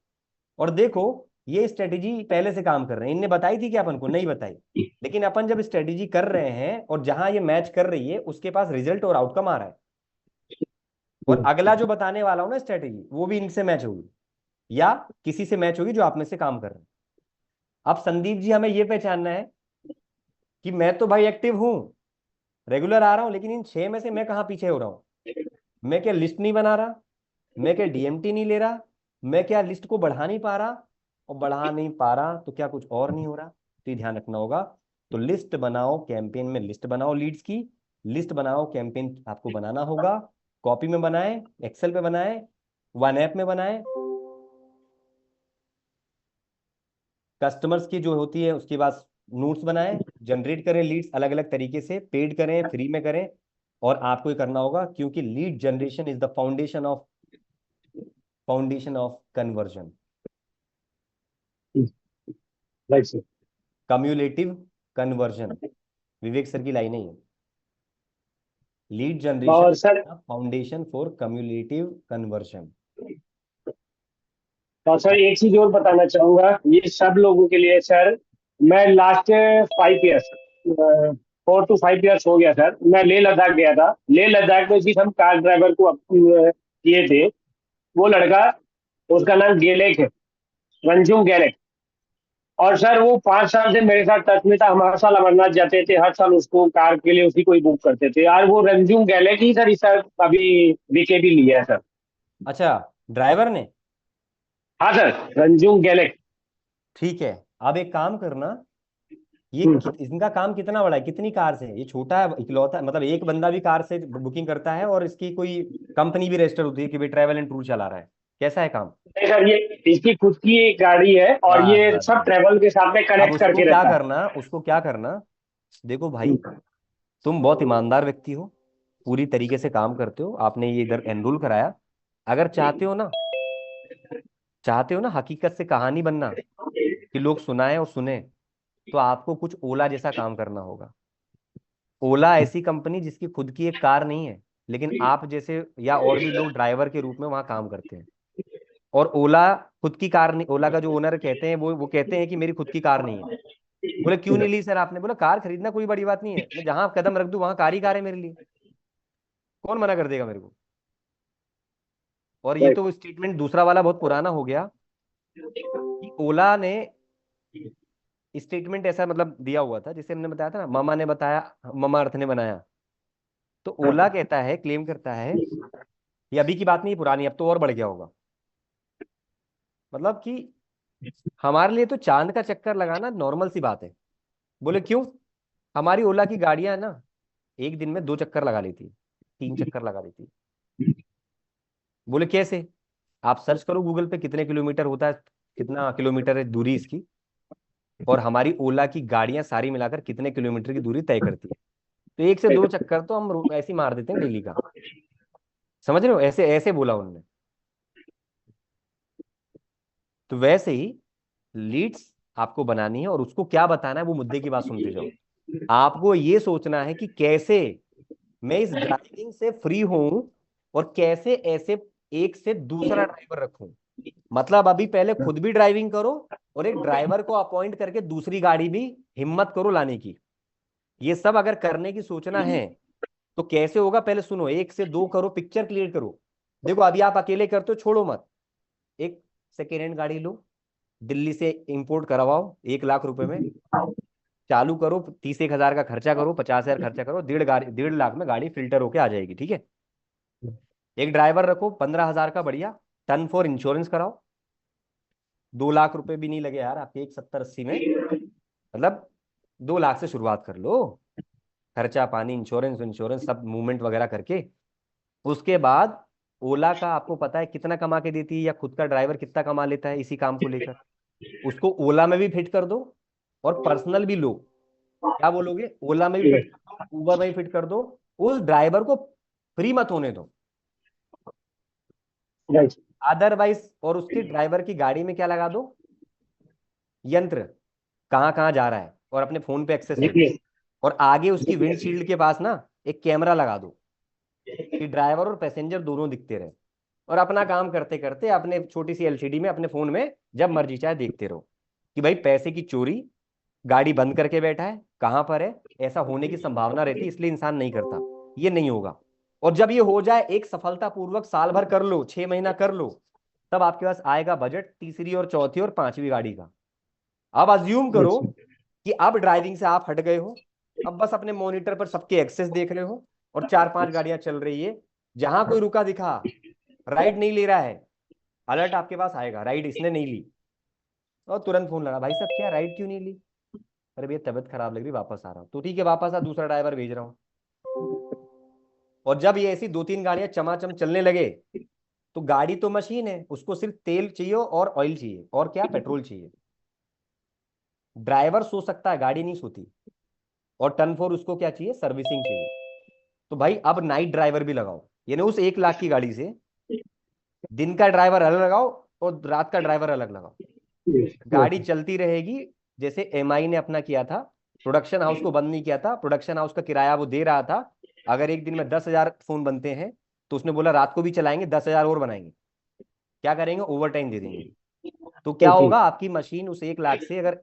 और देखो ये स्ट्रेटेजी पहले से काम कर रहे हैं, इनने बताई थी कि अपन को नहीं बताई, लेकिन अपन जब स्ट्रेटेजी कर रहे हैं और जहां ये मैच कर रही है उसके पास रिजल्ट और आउटकम आ रहा है। और अगला जो बताने वाला हूं ना स्ट्रेटेजी, वो भी इनसे मैच होगी या किसी से मैच होगी जो आप में से काम कर रहे हैं। अब संदीप जी हमें ये पहचानना है कि मैं तो भाई एक्टिव हूं, रेगुलर आ रहा हूं, लेकिन इन 6 में से मैं कहाँ पीछे हो रहा हूं। मैं क्या लिस्ट नहीं बना रहा, मैं क्या DMT नहीं ले रहा, मैं क्या लिस्ट को बढ़ा नहीं पा रहा, और बढ़ा नहीं पा रहा तो क्या कुछ और नहीं हो रहा, तो ये ध्यान रखना होगा। तो लिस्ट बनाओ कैंपेन में, लिस्ट बनाओ लीड्स की, लिस्ट बनाओ कैंपेन आपको बनाना होगा। कॉपी में बनाए, एक्सेल पे बनाए, वन ऐप में बनाए, कस्टमर्स की जो होती है उसके बाद नोट्स बनाएं, जनरेट करें लीड्स अलग अलग तरीके से, पेड करें फ्री में करें। और आपको ये करना होगा क्योंकि lead generation is the foundation of conversion. Right sir. Cumulative conversion, Vivek sir की लाइन है ये। लीड जनरेशन और sir, foundation for cumulative conversion. और सर एक चीज और बताना चाहूंगा, ये सब लोगों के लिए सर। मैं लास्ट 5 ईयर्स, 4 to 5 ईयर्स हो गया सर, मैं लेह लद्दाख गया था। लेह लद्दाख में जिस हम कार ड्राइवर को किए थे, वो लड़का, उसका नाम गेलेक है, रंजुम गेलेक। और सर वो 5 साल से मेरे साथ टच में था, हम हर साल अमरनाथ जाते थे, हर साल उसको कार के लिए उसी को ही बुक करते थे यार। वो रंजुम गेलेक ही सर इस साल अभी बीके भी लिया है सर। अच्छा, ड्राइवर ने। हाँ सर, रंजूम गैलेक्ट। ठीक है, अब एक काम करना, ये हम्म। इनका काम कितना बड़ा है, कितनी कार से, ये छोटा है इकलौता, मतलब एक बंदा भी कार से बुकिंग करता है और इसकी कोई कंपनी भी रजिस्टर होती है कि भाई ट्रैवल एंड टूर चला रहा है, कैसा है काम? नहीं सर, ये इसकी खुद की एक गाड़ी है और बस ये बस सब बस। ट्रेवल के साथ में अब कनेक्ट उसको करके क्या रहता है। करना, उसको क्या करना, देखो भाई, हम्म। तुम बहुत ईमानदार व्यक्ति हो, पूरी तरीके से काम करते हो, आपने ये इधर एनरोल कराया, अगर चाहते हो ना हकीकत से कहानी बनना, कि लोग सुनाए और सुने, तो आपको कुछ ओला जैसा काम करना होगा। ओला ऐसी कंपनी जिसकी खुद की एक कार नहीं है, लेकिन आप जैसे या और भी लोग ड्राइवर के रूप में वहां काम करते हैं। और ओला खुद की कार नहीं, ओला का जो ओनर कहते हैं, वो कहते हैं कि मेरी खुद की कार नहीं है। बोले क्यों नहीं ली सर आपने? बोला कार खरीदना कोई बड़ी बात नहीं है, मैं जहां कदम रख दूं वहां कार ही कार है मेरे लिए, कौन मना कर देगा मेरे को? और ये राइट। तो स्टेटमेंट दूसरा वाला बहुत पुराना हो गया, कि ओला ने स्टेटमेंट ऐसा मतलब दिया हुआ था, जैसे हमने बताया था ना, मामा ने बताया, मामा अर्थ ने बनाया। तो ओला कहता है, क्लेम करता है, ये अभी की बात नहीं, पुरानी, अब तो और बढ़ गया होगा, मतलब कि हमारे लिए तो चांद का चक्कर लगाना नॉर्मल सी बात है। बोले क्यों? हमारी ओला की गाड़ियां ना एक दिन में 2 चक्कर लगा लेती, 3 चक्कर लगा लेती। बोले कैसे? आप सर्च करो गूगल पे, कितने किलोमीटर होता है, कितना किलोमीटर है दूरी इसकी, और हमारी ओला की गाड़ियां सारी मिलाकर कितने किलोमीटर की दूरी तय करती है। तो 1 से 2 चक्कर तो हम ऐसे ही मार देते हैं डेली का। समझ रहे हो, ऐसे ऐसे बोला उन्होंने। तो वैसे ही लीड्स आपको बनानी है, और उसको क्या बताना है वो मुद्दे की बात सुनते जाओ। आपको ये सोचना है कि कैसे मैं इस ड्राइविंग से फ्री हूं, और कैसे ऐसे एक से दूसरा ड्राइवर रखूं। मतलब अभी पहले खुद भी ड्राइविंग करो, और एक ड्राइवर को अपॉइंट करके दूसरी गाड़ी भी हिम्मत करो लाने की। ये सब अगर करने की सोचना है, तो कैसे होगा पहले सुनो, 1 से 2 करो, पिक्चर क्लियर करो। देखो अभी आप अकेले करते हो, छोड़ो मत, एक सेकेंड हैंड गाड़ी लो, दिल्ली से इंपोर्ट करवाओ 1 लाख रुपए में, चालू करो, 30 1 हजार का खर्चा करो, 50 हजार खर्चा करो, 1.5 लाख में गाड़ी फिल्टर होके आ जाएगी, ठीक है। एक ड्राइवर रखो 15 हजार का बढ़िया, टन फॉर इंश्योरेंस कराओ, 2 लाख रुपए भी नहीं लगे यार आपके, एक 70 80 में, मतलब 2 लाख से शुरुआत कर लो, खर्चा पानी इंश्योरेंस इंश्योरेंस सब मूवमेंट वगैरह करके। उसके बाद ओला का आपको पता है कितना कमा के देती है, या खुद का ड्राइवर कितना कमा लेता है इसी काम को लेकर, उसको ओला में भी फिट कर दो, और पर्सनल भी लो। क्या बोलोगे? ओला में भी फिट कर दो, उबर में भी फिट कर दो, उस ड्राइवर को फ्री मत होने दो। राइट। अदरवाइज, और उसके ड्राइवर की गाड़ी में क्या लगा दो, यंत्र, कहाँ कहाँ जा रहा है, और अपने फोन पे एक्सेस ले लो। जीपीएस। और आगे उसकी विंडशील्ड के पास ना एक कैमरा लगा दो, कि ड्राइवर और पैसेंजर दोनों दिखते रहे, और अपना काम करते करते अपने छोटी सी एलसीडी में अपने फोन में जब मर्जी चाहे देखते रहो, कि भाई पैसे की चोरी, गाड़ी बंद करके बैठा है, कहाँ पर है, ऐसा होने की संभावना रहती है, इसलिए इंसान नहीं करता। ये नहीं होगा। और जब ये हो जाए, एक सफलतापूर्वक साल भर कर लो, 6 महीना कर लो, तब आपके पास आएगा बजट तीसरी और चौथी और पांचवी गाड़ी का। अब अज्यूम करो अच्छा। कि अब ड्राइविंग से आप हट गए हो, अब बस अपने मॉनिटर पर सबके एक्सेस देख रहे हो, और 4 5 गाड़ियां चल रही है, जहां कोई रुका दिखा, राइड नहीं ले रहा है, अलर्ट आपके पास आएगा, राइड इसने नहीं ली, और तुरंत फोन लगा, भाई साहब क्या राइड क्यों नहीं ली? अरे भैया तबीयत खराब लग रही, वापस आ रहा हूँ। तो ठीक है, वापस आ, दूसरा ड्राइवर भेज रहा हूँ। और जब ये ऐसी 2 3 गाड़ियां चमाचम चलने लगे, तो गाड़ी तो मशीन है, उसको सिर्फ तेल चाहिए और ऑयल चाहिए, और क्या, पेट्रोल चाहिए। ड्राइवर सो सकता है, गाड़ी नहीं सोती। और टर्न फोर उसको क्या चाहिए, सर्विसिंग चाहिए। तो भाई अब नाइट ड्राइवर भी लगाओ, यानी उस 1 लाख की गाड़ी से दिन का ड्राइवर अलग लगाओ, और रात का ड्राइवर अलग लगाओ। गाड़ी चलती रहेगी, जैसे एमआई ने अपना किया था, प्रोडक्शन हाउस को बंद नहीं किया था, प्रोडक्शन हाउस का किराया वो दे रहा था। अगर एक दिन में 10 हजार फोन बनते हैं, तो उसने बोला रात को भी चलाएंगे, 10 हजार और बनाएंगे। क्या करेंगे, ओवर टाइम दे देंगे। तो क्या ओके। होगा, आपकी मशीन उस 1 लाख से अगर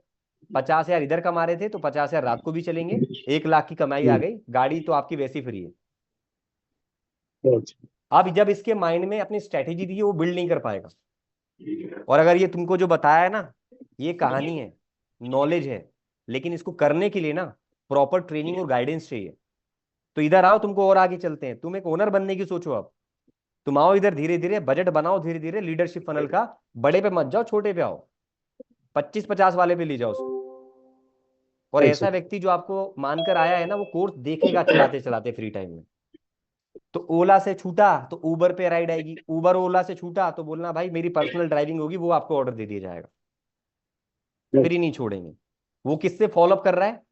50 हजार इधर कमा रहे थे, तो 50 हजार रात को भी चलेंगे, 1 लाख की कमाई आ गई, गाड़ी तो आपकी वैसी फ्री है। अब जब इसके माइंड में अपनी स्ट्रेटेजी दी है, वो बिल्ड नहीं कर पाएगा। और अगर ये तुमको जो बताया है ना, ये कहानी है, नॉलेज है, लेकिन इसको करने के लिए ना प्रॉपर ट्रेनिंग और गाइडेंस चाहिए। तो इधर आओ, तुमको और आगे चलते हैं, तुम एक ओनर बनने की सोचो अब। तुम आओ इधर, धीरे धीरे बजट बनाओ, धीरे धीरे लीडरशिप फनल का, बड़े पे मत जाओ, छोटे पे आओ, 25-50 वाले पे ले जाओ उसको। और राइट ऐसा सर। व्यक्ति जो आपको मानकर आया है ना, वो कोर्स देखेगा चलाते चलाते फ्री टाइम में। तो ओला से छूटा तो उबर पे राइड आएगी, उबर ओला से छूटा तो बोलना भाई मेरी पर्सनल ड्राइविंग होगी, वो आपको ऑर्डर दे दिया जाएगा, फ्री नहीं छोड़ेंगे। वो किससे फॉलोअप कर रहा है?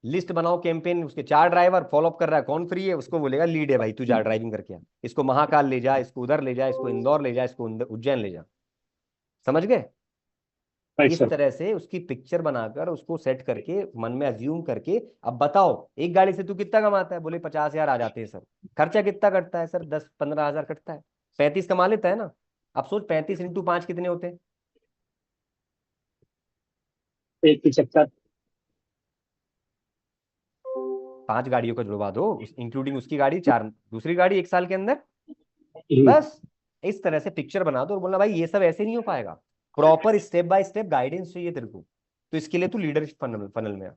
लिस्ट बनाओ कैंपेन, उसके 4 ड्राइवर फॉलोअप कर रहा है, कौन फ्री है उसको बोलेगा लीड है भाई, तू जा ड्राइविंग करके आ, इसको महाकाल ले जा, इसको उधर ले जा, इसको इंदौर ले जा, इसको उज्जैन ले जा। समझ गए? राइट इस सर। तरह से उसकी पिक्चर बनाकर उसको सेट करके मन में अज्यूम करके, अब बताओ एक गाड़ी से तू कितना कमाता है? बोले 50,000 आ जाते हैं सर। खर्चा कितना कटता है सर? 10-15 हजार कटता है। 35 कमा लेता है ना। अब सोच 35 × 5 कितने होते हैं? 175। 5 गाड़ियों का जुड़वा दो, इंक्लूडिंग उसकी गाड़ी, 4 दूसरी गाड़ी 1 साल के अंदर। बस इस तरह से पिक्चर बना दो और बोलना भाई ये सब ऐसे नहीं हो पाएगा, proper step by step guidance चाहिए तेरे को, तो इसके लिए तू लीडरशिप फनल में आ।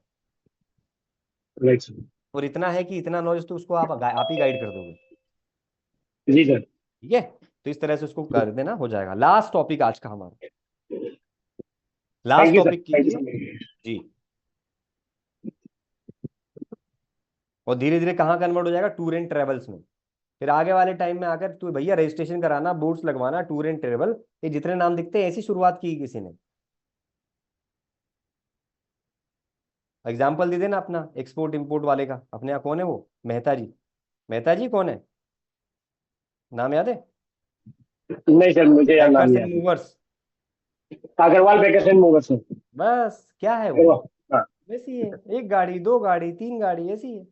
Right sir. और इतना है कि इतना नॉलेज तो उसको आप ही गाइड कर दोगे। जी सर। ठीक है, तो इस तरह से उसको कर देना, हो जाएगा। लास्ट टॉपिक आज का हमारा, last thank you sir, topic thank you कीजिए सर। जी। और धीरे धीरे कहाँ कन्वर्ट हो जाएगा? टूर एंड ट्रेवल्स में। फिर आगे वाले टाइम में आकर तू भैया रजिस्ट्रेशन कराना, बोर्ड्स लगवाना, टूर एंड ट्रेवल, ये जितने नाम दिखते हैं ऐसी शुरुआत की किसी ने। एग्जाम्पल दे देना अपना एक्सपोर्ट इंपोर्ट वाले का, अपने यहाँ कौन है वो? मेहता जी। मेहता जी कौन है, नाम याद है? नहीं सर, मुझे यार नाम पैकर्स नहीं एंड आता। Movers. Agarwal vacation mover sir. बस क्या है वो? अग्रवाल, हाँ। वैसी है, 1 गाड़ी 2 गाड़ी 3 गाड़ी ऐसी है।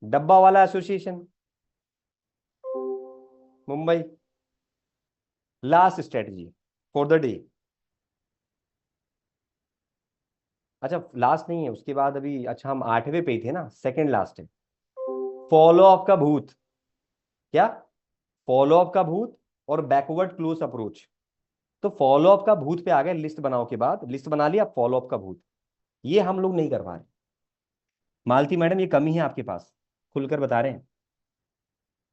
डब्बा वाला association Mumbai. Last strategy for the day. अच्छा लास्ट नहीं है, उसके बाद अभी, अच्छा हम 8वें पे ही थे ना, सेकंड लास्ट है। फॉलो अप का भूत। क्या? फॉलो अप का भूत और बैकवर्ड क्लोज अप्रोच। तो फॉलो अप का भूत पे आ गए, लिस्ट बनाओ के बाद, लिस्ट बना लिया, फॉलो अप का भूत ये हम लोग नहीं कर पा रहे। मालती मैडम ये कमी है आपके पास, खुलकर बता रहे हैं।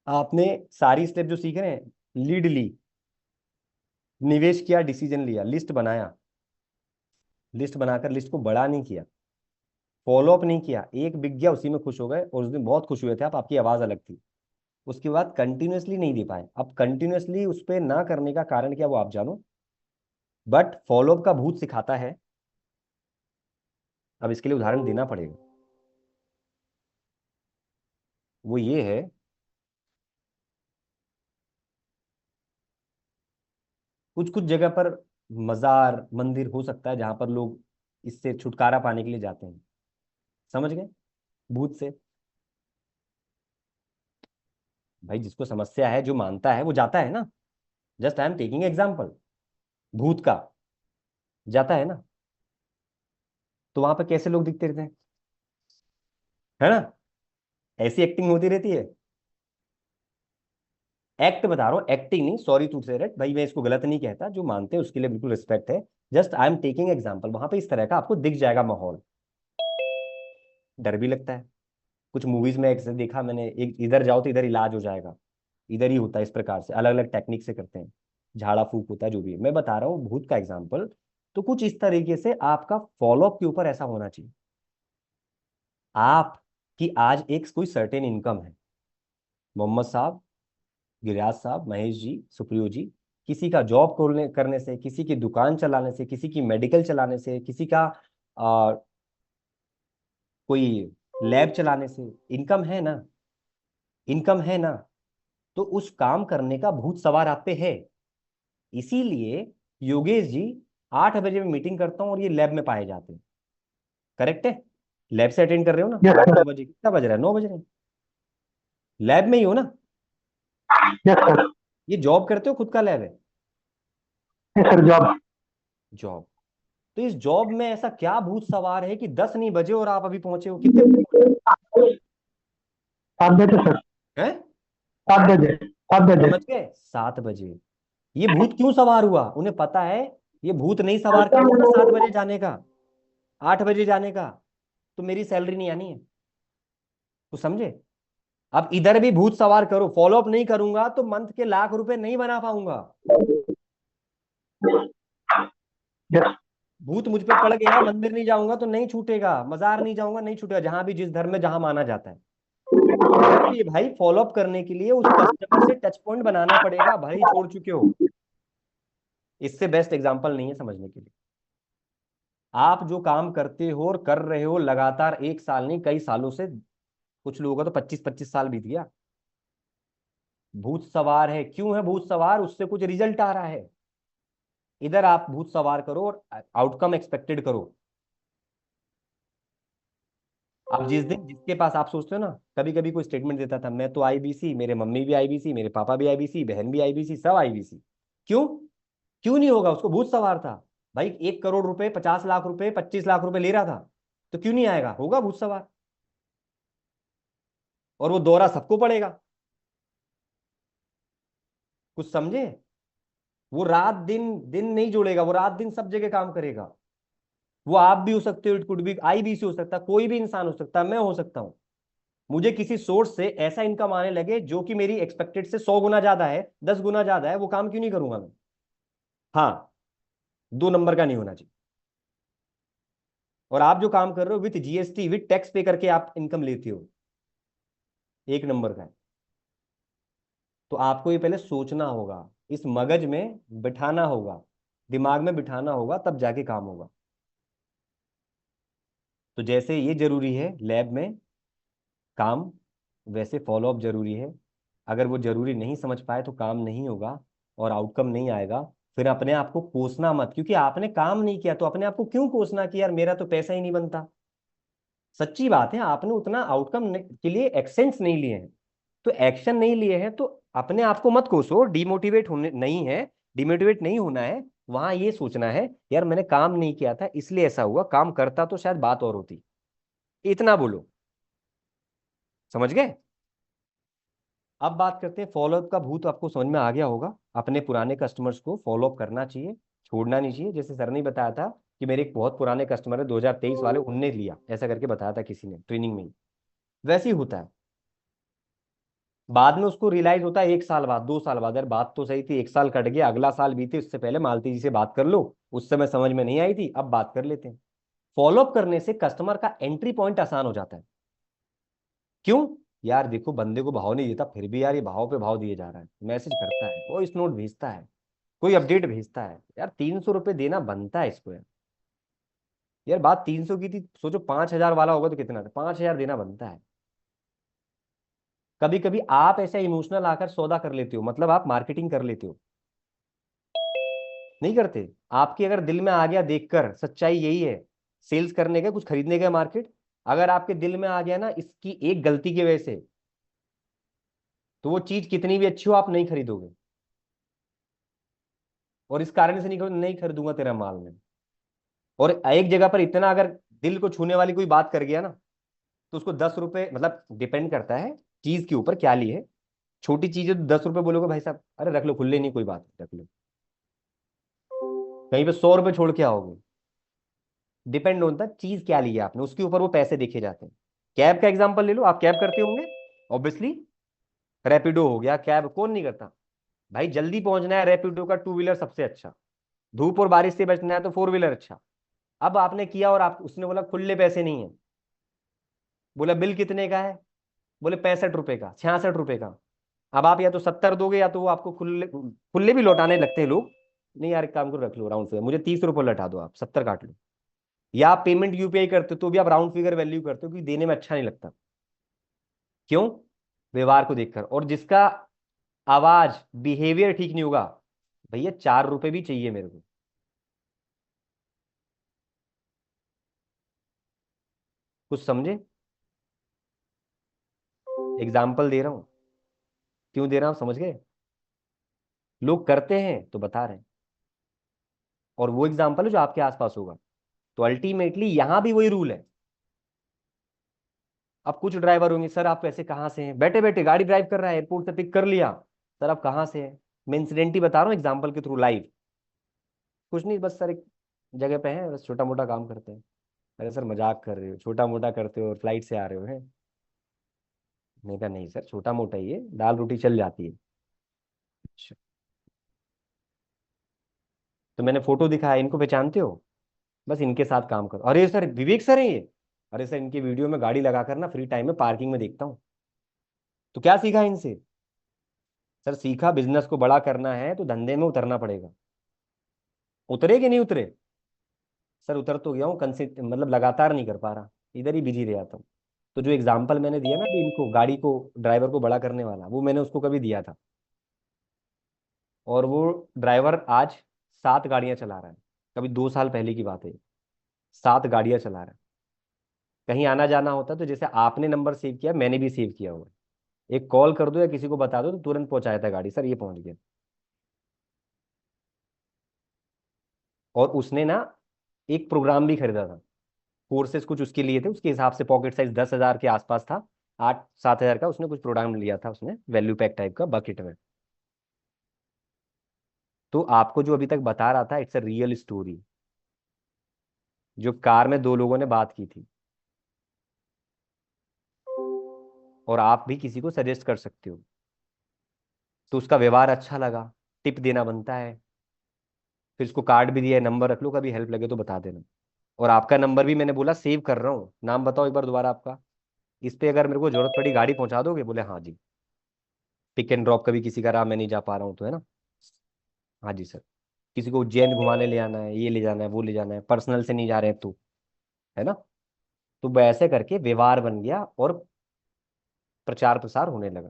आपने सारी स्टेप जो सीख रहे हैं, लीड ली, निवेश किया, डिसीजन लिया, लिस्ट बनाया, लिस्ट बनाकर लिस्ट को बड़ा नहीं किया, फॉलो अप नहीं किया, एक बिक गया उसी में खुश हो गए, और उस दिन बहुत खुश हुए थे आप, आपकी आवाज अलग थी। उसके बाद कंटिन्यूअसली नहीं दे पाए। अब कंटिन्यूअसली उस पर ना करने का कारण क्या वो आप जानो, बट फॉलोअप का भूत सिखाता है। अब इसके लिए उदाहरण देना पड़ेगा। वो ये है, कुछ कुछ जगह पर मजार मंदिर हो सकता है जहां पर लोग इससे छुटकारा पाने के लिए जाते हैं। समझ गए? भूत से। भाई जिसको समस्या है, जो मानता है वो जाता है ना। Just I am taking example, भूत का जाता है ना। तो वहां पर कैसे लोग दिखते रहते हैं, है ना? ऐसी एक्टिंग होती रहती है। एक्ट बता रहा हूँ, एक्टिंग नहीं, सॉरी टू से रेट भाई, मैं इसको गलत नहीं कहता, जो मानते हैं उसके लिए बिल्कुल रिस्पेक्ट है। Just I am taking example, वहां पे इस तरह का आपको दिख जाएगा माहौल। डर भी लगता है। कुछ मूवीज में एक देखा मैंने, एक इधर जाओ तो इधर इलाज हो जाएगा, इधर ही होता है, इस प्रकार से अलग अलग टेक्निक से करते हैं, झाड़ा फूक होता है, जो भी है। मैं बता रहा हूँ भूत का एग्जाम्पल। तो कुछ इस तरीके से आपका फॉलोअप के ऊपर ऐसा होना चाहिए, आप कि आज एक कोई सर्टेन इनकम है, मोहम्मद साहब, गिरिराज साहब, महेश जी, सुप्रियो जी, किसी का जॉब खोलने करने से, किसी की दुकान चलाने से, किसी की मेडिकल चलाने से, किसी का आ, कोई लैब चलाने से इनकम है ना, इनकम है ना। तो उस काम करने का भूत सवार आप पे है। इसीलिए योगेश जी 8 बजे में मीटिंग करता हूँ और ये लैब में पाए जाते हैं। करेक्ट है? लैब से अटेंड कर रहे हो ना, यस 8-9 बजे, कितना बज रहा है? 9 बज रहे हैं, लैब में ही हो ना। सर। ये जॉब करते हो, खुद का लैब है? Yes sir, job. जॉब। तो इस जॉब में ऐसा क्या भूत सवार है कि 10 नहीं बजे और आप अभी पहुंचे हो? कितने बजे पहुंचे? 7 बजे सर। हैं? 7 बजे। 7 बजे। समझ गए? 7 बजे। ये भूत क्यों सवार हुआ? उन्हें पता है ये भूत नहीं सवार कर लेना 7 बजे जाने का, 8 बजे जाने का, तो मेरी सैलरी नहीं आनी है। तो समझे? अब इधर भी भूत सवार करो, फॉलो अप नहीं करूंगा तो मंथ के लाख रुपए नहीं बना पाऊंगा। भूत मुझ पे पड़ गया, मंदिर नहीं जाऊंगा तो नहीं छूटेगा, मजार नहीं जाऊंगा नहीं छूटेगा, जहां भी जिस धर्म में जहां माना जाता है। इधर भी भाई फॉलो अप करने के लिए उस कस्टमर से टच पॉइंट बनाना पड़ेगा, भाई छोड़ चुके हो। इससे बेस्ट एग्जांपल नहीं है समझने के लिए। आप जो काम करते हो और कर रहे हो लगातार, एक साल नहीं कई सालों से, कुछ लोगों का तो 25-25 साल बीत गया, भूत सवार है। क्यों है भूत सवार? उससे कुछ रिजल्ट आ रहा है। इधर आप भूत सवार करो और आउटकम एक्सपेक्टेड करो। अब जिस दिन जिसके पास आप सोचते हो ना, कभी कभी कोई स्टेटमेंट देता था, मैं तो आईबीसी, मेरे मम्मी भी आईबीसी, मेरे पापा भी आईबीसी, बहन भी आईबीसी, सब आईबीसी। क्यों? क्यों नहीं होगा? उसको भूत सवार था। भाई 1 करोड़ रुपए, 50 लाख रुपए, 25 लाख रुपए ले रहा था, तो क्यों नहीं आएगा? होगा भूत सवार। और वो दौरा सबको पड़ेगा। कुछ समझे? वो रात दिन दिन नहीं जोड़ेगा, वो रात दिन सब जगह काम करेगा। वो आप भी हो सकते हो, इट कुड बी आईबीसी हो सकता है, कोई भी इंसान हो सकता है, मैं हो सकता हूं। मुझे किसी सोर्स से ऐसा इनकम आने लगे जो कि मेरी एक्सपेक्टेड से 100 गुना ज्यादा है, 10 गुना ज्यादा है, वो काम क्यों नहीं करूंगा मैं? हाँ, 2 नंबर का नहीं होना चाहिए। और आप जो काम कर रहे हो विथ जीएसटी, विथ टैक्स पे करके आप इनकम लेते हो, 1 नंबर का है। तो आपको ये पहले सोचना होगा, इस मगज में बिठाना होगा, दिमाग में बिठाना होगा, तब जाके काम होगा। तो जैसे ये जरूरी है लैब में काम, वैसे फॉलो अप जरूरी है। अगर वो जरूरी नहीं समझ पाए तो काम नहीं होगा और आउटकम नहीं आएगा। फिर अपने आप को कोसना मत, क्योंकि आपने काम नहीं किया तो अपने आप को क्यों कोसना कि यार मेरा तो पैसा ही नहीं बनता। सच्ची बात है, आपने उतना आउटकम के लिए एक्शंस नहीं लिए हैं, तो एक्शन नहीं लिए हैं तो अपने आप को मत कोसो। डिमोटिवेट होने नहीं है, डिमोटिवेट नहीं होना है। वहां ये सोचना है यार मैंने काम नहीं किया था इसलिए ऐसा हुआ, काम करता तो शायद बात और होती। इतना बोलो। समझ गए? अब बात करते हैं फॉलोअप का। भूत आपको समझ में आ गया होगा। अपने पुराने कस्टमर्स को फॉलोअप करना चाहिए, छोड़ना नहीं चाहिए। जैसे सर ने बताया था कि मेरे एक बहुत पुराने कस्टमर है 2023 वाले, उनने लिया, ऐसा करके बताया था किसी ने ट्रेनिंग में ही। वैसे ही होता है। बाद में उसको रियलाइज होता है 1 साल बाद, 2 साल बाद, यार बात तो सही थी, 1 साल कट गया, अगला साल बीते, उससे पहले मालती जी से बात कर लो, उस समय समझ में नहीं आई थी, अब बात कर लेते हैं। फॉलोअप करने से कस्टमर का एंट्री पॉइंट आसान हो जाता है। क्यों? यार देखो बंदे को भाव नहीं देता, फिर भी यार ये भाव पे भाव दिए जा रहा है, मैसेज करता है, वॉइस नोट भेजता है, कोई अपडेट भेजता है, यार 300 रुपये देना बनता है इसको यार। यार बात 300 की थी, सोचो 5,000 वाला होगा तो कितना था, 5,000 देना बनता है। कभी कभी आप ऐसा इमोशनल आकर सौदा कर लेते हो, मतलब आप मार्केटिंग कर लेते हो। नहीं करते? आपके अगर दिल में आ गया देखकर, सच्चाई यही है, सेल्स करने का, कुछ खरीदने का मार्केट, अगर आपके दिल में आ गया ना इसकी एक गलती की वजह से, तो वो चीज कितनी भी अच्छी हो आप नहीं खरीदोगे। और इस कारण से नहीं खरीदूंगा तेरा माल में। और एक जगह पर इतना अगर दिल को छूने वाली कोई बात कर गया ना, तो उसको 10 रुपए, मतलब डिपेंड करता है चीज के ऊपर क्या ली है। छोटी चीज है तो 10 रुपए बोलोगे भाई साहब, अरे रख लो, खुले नहीं कोई बात नहीं, रख लो। कहीं पे 100 रुपए छोड़ के आओगे। डिपेंड होता है चीज क्या ली है आपने, उसके ऊपर वो पैसे देखे जाते हैं। कैब का एग्जांपल ले लो, आप कैब करते होंगे ऑब्वियसली। रैपिडो हो गया, कैब कौन नहीं करता? भाई जल्दी पहुंचना है, रैपिडो का 2 व्हीलर सबसे अच्छा। धूप और बारिश से बचना है तो 4 व्हीलर अच्छा। अब आपने किया और आप, उसने बोला खुले पैसे नहीं है, बोला बिल कितने का है, बोले 65 रुपए का, 66 रुपए का। अब आप या तो 70 दोगे या तो वो आपको खुले खुले भी लौटाने लगते हैं लोग। नहीं यार एक काम करो, रख लो राउंड फिगर, मुझे 30 रुपये लौटा दो, आप 70 काट लो। या आप पेमेंट यूपीआई करते हो तो भी आप राउंड फिगर वैल्यू करते हो, क्योंकि देने में अच्छा नहीं लगता। क्यों? व्यवहार को देखकर। और जिसका आवाज बिहेवियर ठीक नहीं होगा, भैया 4 रुपए भी चाहिए मेरे को। कुछ समझे? एग्जाम्पल दे रहा हूं, क्यों दे रहा हूं समझ गए? लोग करते हैं तो बता रहे हैं, और वो एग्जाम्पल है जो आपके आसपास होगा। तो अल्टीमेटली यहां भी वही रूल है। अब कुछ ड्राइवर होंगे, सर आप वैसे कहाँ से हैं, बैठे बैठे गाड़ी ड्राइव कर रहा है, एयरपोर्ट से पिक कर लिया, सर आप कहाँ से हैं? मैं इंसिडेंट ही बता रहा हूँ एग्जाम्पल के थ्रू, लाइव। कुछ नहीं, बस सर एक जगह पे है, बस छोटा मोटा काम करते हैं। अरे सर मजाक कर रहे हो, छोटा मोटा करते हो और फ्लाइट से आ रहे हो हैं? मैंने कहा नहीं सर, छोटा मोटा ही है, दाल रोटी चल जाती है। अच्छा। तो मैंने फोटो दिखाया, इनको पहचानते हो? बस इनके साथ काम करो। अरे सर विवेक सर है ये। अरे सर इनकी वीडियो में गाड़ी लगा कर ना फ्री टाइम में पार्किंग में देखता हूँ। तो क्या सीखा इनसे? सर सीखा बिजनेस को बड़ा करना है तो धंधे में उतरना पड़ेगा। उतरे कि नहीं उतरे? सर उतर तो गया हूँ, मतलब लगातार नहीं कर पा रहा, इधर ही बिजी रह जाता हूँ। तो जो एग्जाम्पल मैंने दिया ना अभी इनको, गाड़ी को, ड्राइवर को बड़ा करने वाला, वो मैंने उसको कभी दिया था। और वो ड्राइवर आज 7 गाड़ियां चला रहा है। कभी 2 साल पहले की बात है, 7 गाड़ियां चला रहा है। कहीं आना जाना होता तो जैसे आपने नंबर सेव किया, मैंने भी सेव किया हुआ है। एक कॉल कर दो या किसी को बता दो तो तुरंत पहुंचाया था गाड़ी, सर ये पहुंच गया। और उसने ना एक प्रोग्राम भी खरीदा था, कोर्सेज कुछ उसके लिए थे, उसके हिसाब से पॉकेट साइज 10,000 के आसपास था। 8-7 हजार का उसने कुछ प्रोग्राम लिया था, उसने वैल्यू पैक टाइप का बकेट में। तो आपको जो अभी तक बता रहा था, इट्स अ रियल स्टोरी। जो कार में 2 लोगों ने बात की थी, और आप भी किसी को सजेस्ट कर सकते हो। तो उसका व्यवहार अच्छा लगा, टिप देना बनता है। फिर उसको कार्ड भी दिया है, नंबर रख लो, कभी हेल्प लगे तो बता देना। और आपका नंबर भी मैंने बोला सेव कर रहा हूँ, नाम बताओ एक बार दोबारा आपका। इस पे अगर मेरे को जरूरत पड़ी गाड़ी पहुंचा दोगे? बोले हाँ जी। पिक एंड ड्रॉप कभी किसी का रहा, मैं नहीं जा पा रहा हूँ तो, है ना? हाँ जी सर। किसी को उज्जैन घुमाने ले जाना है, ये ले जाना है, वो ले जाना है, पर्सनल से नहीं जा रहे हैं तो, है ना? तो वैसे करके व्यवहार बन गया और प्रचार प्रसार होने लगा।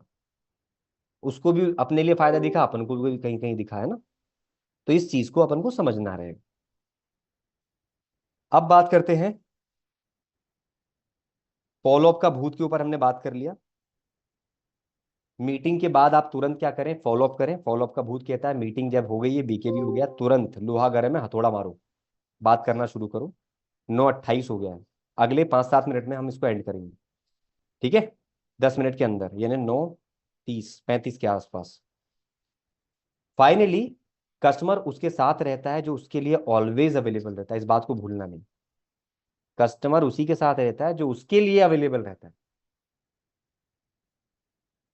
उसको भी अपने लिए फायदा दिखा, अपन को भी कहीं कहीं दिखा, है ना? तो इस चीज को अपन को समझना रहेगा। अब बात करते हैं फॉलोअप का। भूत के ऊपर हमने बात कर लिया। मीटिंग के बाद आप तुरंत क्या करें? फॉलोअप करें। फॉलोअप का भूत कहता है मीटिंग जब हो गई है, बीकेबी हो गया, तुरंत लोहा गर्म है, हथौड़ा मारो, बात करना शुरू करो। 9:28 हो गया है, अगले 5-7 मिनट में हम इसको एंड करेंगे। ठीक है? 10 मिनट के अंदर, यानी 9:30-35 के आसपास। फाइनली कस्टमर उसके साथ रहता है जो उसके लिए ऑलवेज अवेलेबल रहता है, इस बात को भूलना नहीं। कस्टमर उसी के साथ रहता है जो उसके लिए अवेलेबल रहता है।